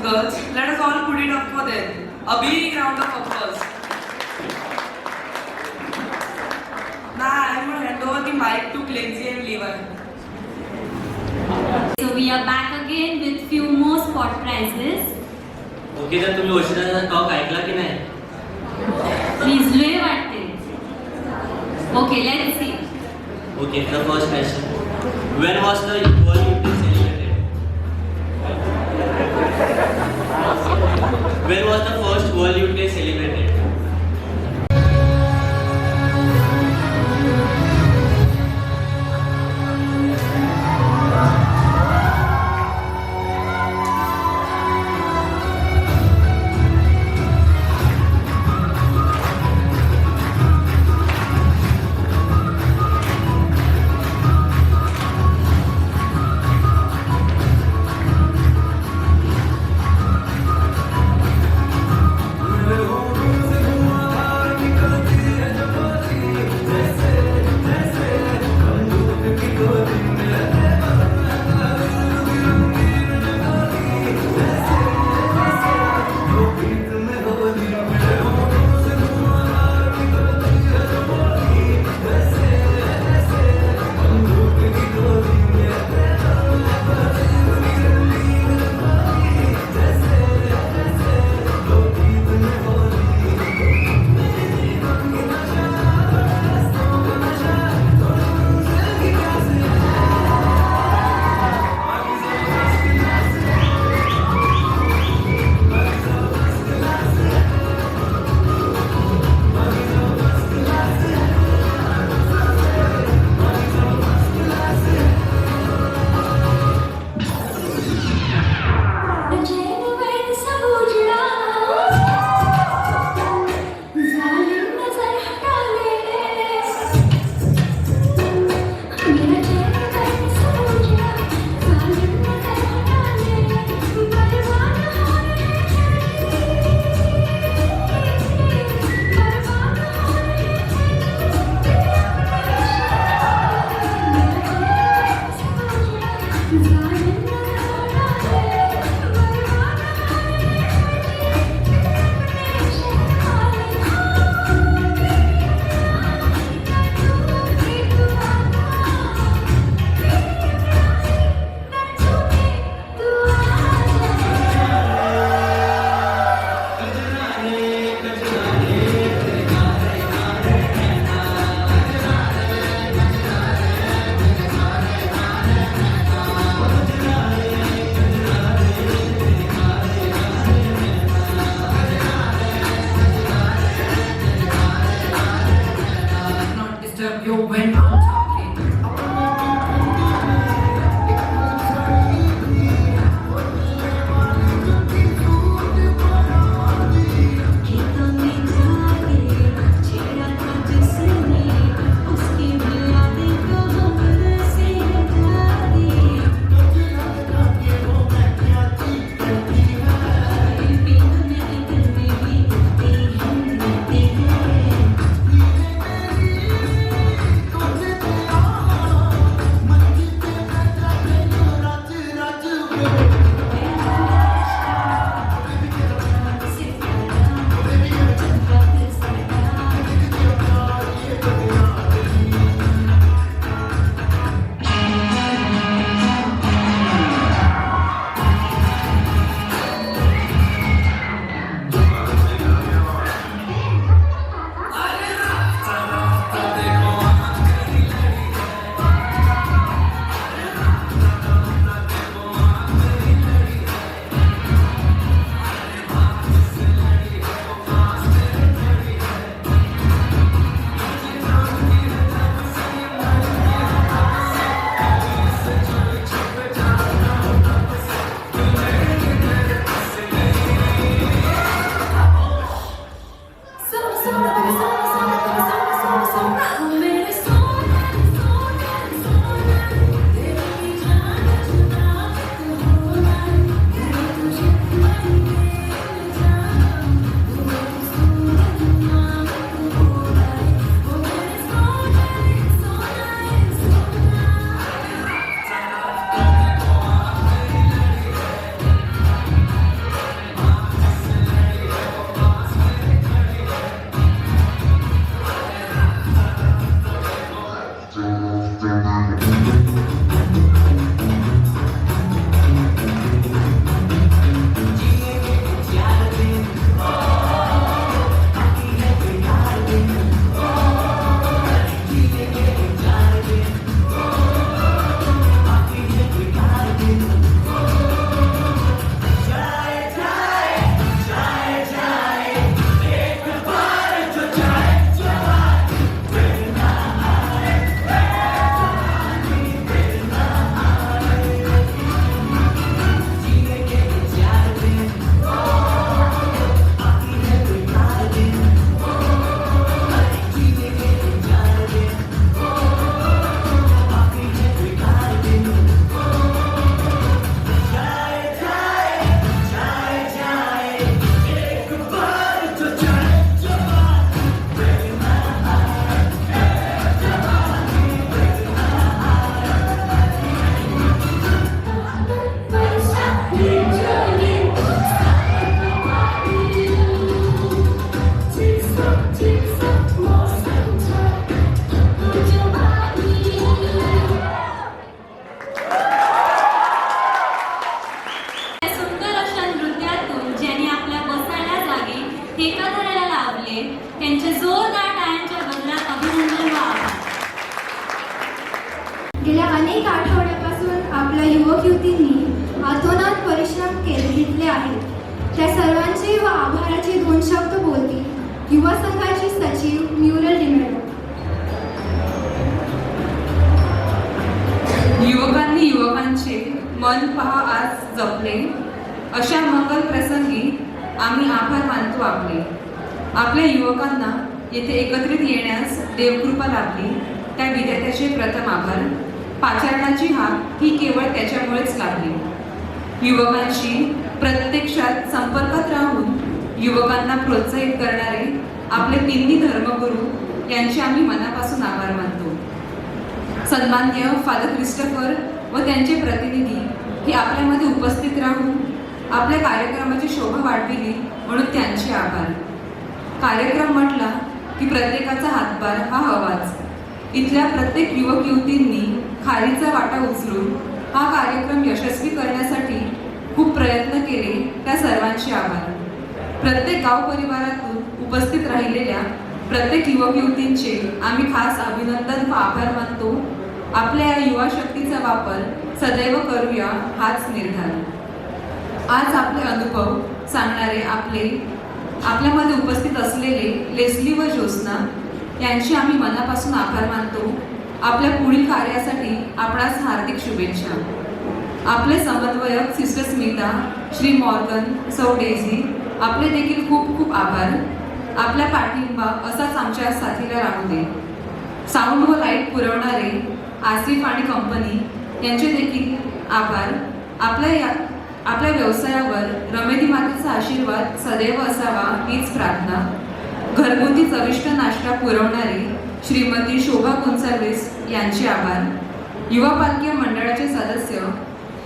girls. Let us all put it up for them. A big round of applause. Now I will hand over the mic to Clancy and Levi. So we are back again with few more spot prizes. Okay, तर तुम्ही ओशिराचा talk ऐकला की नाही? Please लय वाटते. Okay, let's see. Okay, the first question. When was the World Youth Day celebrated? When was the first World Youth Day celebrated? आहे त्यांचे जोरदार टाळ्यांच्या गजरात अभिनंदन व आभार. गेल्या अनेक आठवड्यापासून आपल्या युवक युवतींनी अतोनात परिश्रम घेतले आहेत. त्या सर्वांचे व आभाराचे 2 शब्द बोलतील युवा संघाचे सचिव म्युरल डिमेरो. युवकांनी युवकांचे मन पहा आज जपले, अशा मंगल प्रसंगी आम्ही आभार मानतो आपले. आपल्या युवकांना येथे एकत्रित येण्यास देवकृपा लाभली, त्या विधात्याचे प्रथम आभार. पाचारणाची हाक ही केवळ त्याच्यामुळेच लागली. युवकांशी प्रत्यक्षात संपर्कात राहून युवकांना प्रोत्साहित करणारे आपले तिन्ही धर्मगुरू यांचे आम्ही मनापासून आभार मानतो. सन्माननीय फादर क्रिस्टोफर व त्यांचे प्रतिनिधी हे आपल्यामध्ये उपस्थित राहून आपल्या कार्यक्रमाची शोभा वाढविली म्हणून त्यांचे आभार. कार्यक्रम म्हटला की प्रत्येकाचा हातभार हा हवाच. इथल्या प्रत्येक युवक युवतींनी खारीचा वाटा उचलून हा कार्यक्रम यशस्वी करण्यासाठी खूप प्रयत्न केले, त्या सर्वांचे आभार. प्रत्येक गाव परिवारातून उपस्थित राहिलेल्या प्रत्येक युवक युवतींचे आम्ही खास अभिनंदन व आभार मानतो. आपल्या या युवा शक्तीचा वापर सदैव करूया हाच निर्धार. आज आपले अनुभव सांगणारे आपल्यामध्ये उपस्थित असलेले लेस्ली व ज्योत्स्ना यांचे आम्ही मनापासून आभार मानतो. आपल्या पुढील कार्यासाठी आपणास हार्दिक शुभेच्छा. आपले समन्वयक सिस्टर स्मिता, श्री मॉर्गन, सौ डेझी आपले देखील खूप खूप आभार. आपला पाठिंबा असाच आमच्या साथीला राहू दे. साऊंड व लाईट पुरवणारे आसिफ आणि कंपनी यांचे देखील आभार. आपल्या व्यवसायावर रमेदी मातेचा आशीर्वाद सदैव असावा हीच प्रार्थना. घरगुती चविष्ट नाश्ता पुरवणारी श्रीमती शोभा गोन्साल्विस यांचे आभार. युवा पालखी मंडळाचे सदस्य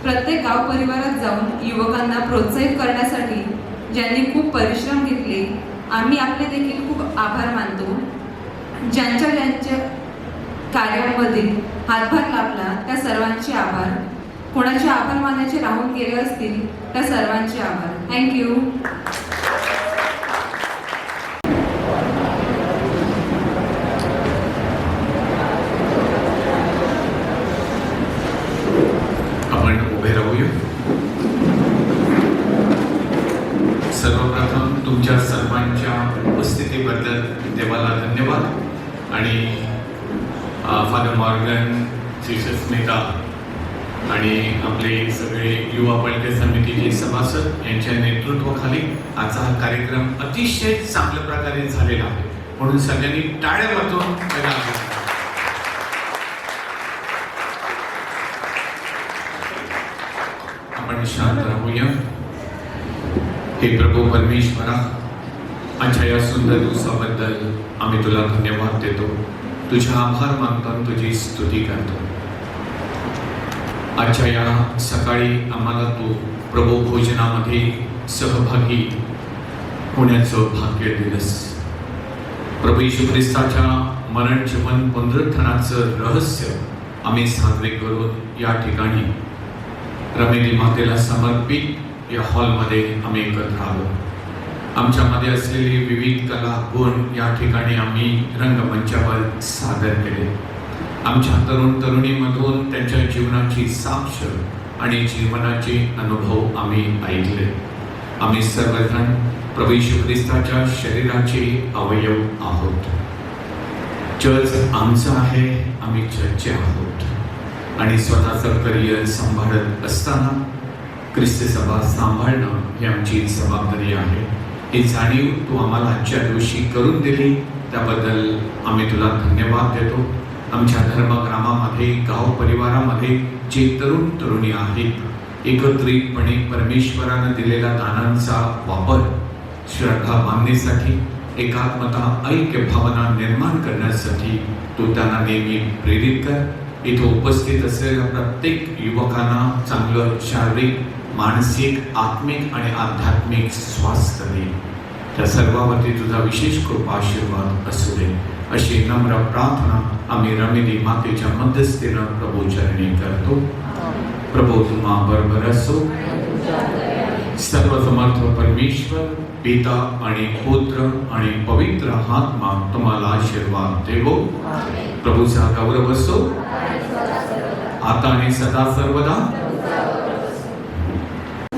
प्रत्येक गाव परिवारात जाऊन युवकांना प्रोत्साहित करण्यासाठी ज्यांनी खूप परिश्रम घेतले, आम्ही आपले देखील खूप आभार मानतो. ज्यांच्या कार्यामध्ये हातभार लाभला त्या सर्वांचे आभार. कोणाचे आभार मानायचे राहून गेले असतील त्या सर्वांचे आभार. थँक्यू. आपण उभे राहूया. सर्वप्रथम तुमच्या सर्वांच्या उपस्थितीबद्दल देवाला धन्यवाद. आणि फादर मॉर्गन, सिस्टर स्मिता आणि आपले सगळे युवा पालखी समितीचे सभासद यांच्या नेतृत्वाखाली आजचा हा कार्यक्रम अतिशय चांगल्या प्रकारे झालेला आहे, म्हणून सगळ्यांनी टाळ्या वाजवून त्याला आपण शांत राहूया. हे प्रभू परमेश्वरा, आजच्या या सुंदर दिवसाबद्दल आम्ही तुला धन्यवाद देतो, तुझे आभार मानतो, तुझी स्तुती करतो. आजच्या या सकाळी आम्हाला तू प्रभू भोजनामध्ये सहभागी होण्याचं भाग्य दिलंस. प्रभू येशू ख्रिस्ताच्या मरण जीवन पुनरुत्थानाचं रहस्य आम्ही साजरे करून या ठिकाणी रमेदी मातेला समर्पित या हॉलमध्ये आम्ही एकत्र आलो. आमच्यामध्ये असलेली विविध कला गुण या ठिकाणी आम्ही रंगमंचावर सादर केले. आमच्या तरुण तरुणीमधून त्यांच्या जीवनाची साक्ष आणि जीवनाचे अनुभव आम्ही ऐकले. आम्ही सर्वजण प्रभू येशू ख्रिस्ताच्या शरीराचे अवयव आहोत. चर्च आमचं आहे, आम्ही चर्चचे आहोत. आणि स्वतःचं करिअर सांभाळत असताना ख्रिस्त सभा सांभाळणं ही आमची जबाबदारी आहे. ही जाणीव तू आम्हाला आजच्या दिवशी करून दिली, त्याबद्दल आम्ही तुला धन्यवाद देतो. आमच्या धर्मग्रामामध्ये, गाव परिवारामध्ये जे तरुण तरुणी आहेत, एकत्रितपणे परमेश्वरानं दिलेल्या दानांचा वापर श्रद्धा मानण्यासाठी, एकात्मता, ऐक्य भावना निर्माण करण्यासाठी तू त्यांना नेहमी प्रेरित कर. इथं उपस्थित असलेल्या प्रत्येक युवकांना चांगलं शारीरिक, मानसिक, आत्मिक आणि आध्यात्मिक स्वास्थ्य दे. त्या सर्वांवरती तुझा विशेष कृपा आशीर्वाद असू दे, अशी नम्र प्रार्थना आम्ही रमेदी मातेच्या मध्यस्थीनं प्रभू चरणी करतो. प्रभू तुम्हा बरोबर असो. सर्वसमर्थ परमेश्वर पिता आणि पुत्र आणि पवित्र आत्मा तुम्हाला आशीर्वाद देवो. प्रभूचा गौरव असो आता आणि सदा सर्वदा.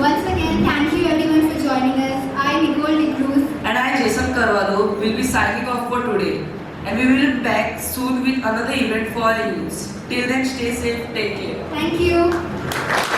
Once again, thank you everyone for joining us. I, Nicole De Cruz. And I, Jason Carvalho, will be signing off for today. And we will be back soon with another event for our youth. Till then, stay safe, take care. Thank you.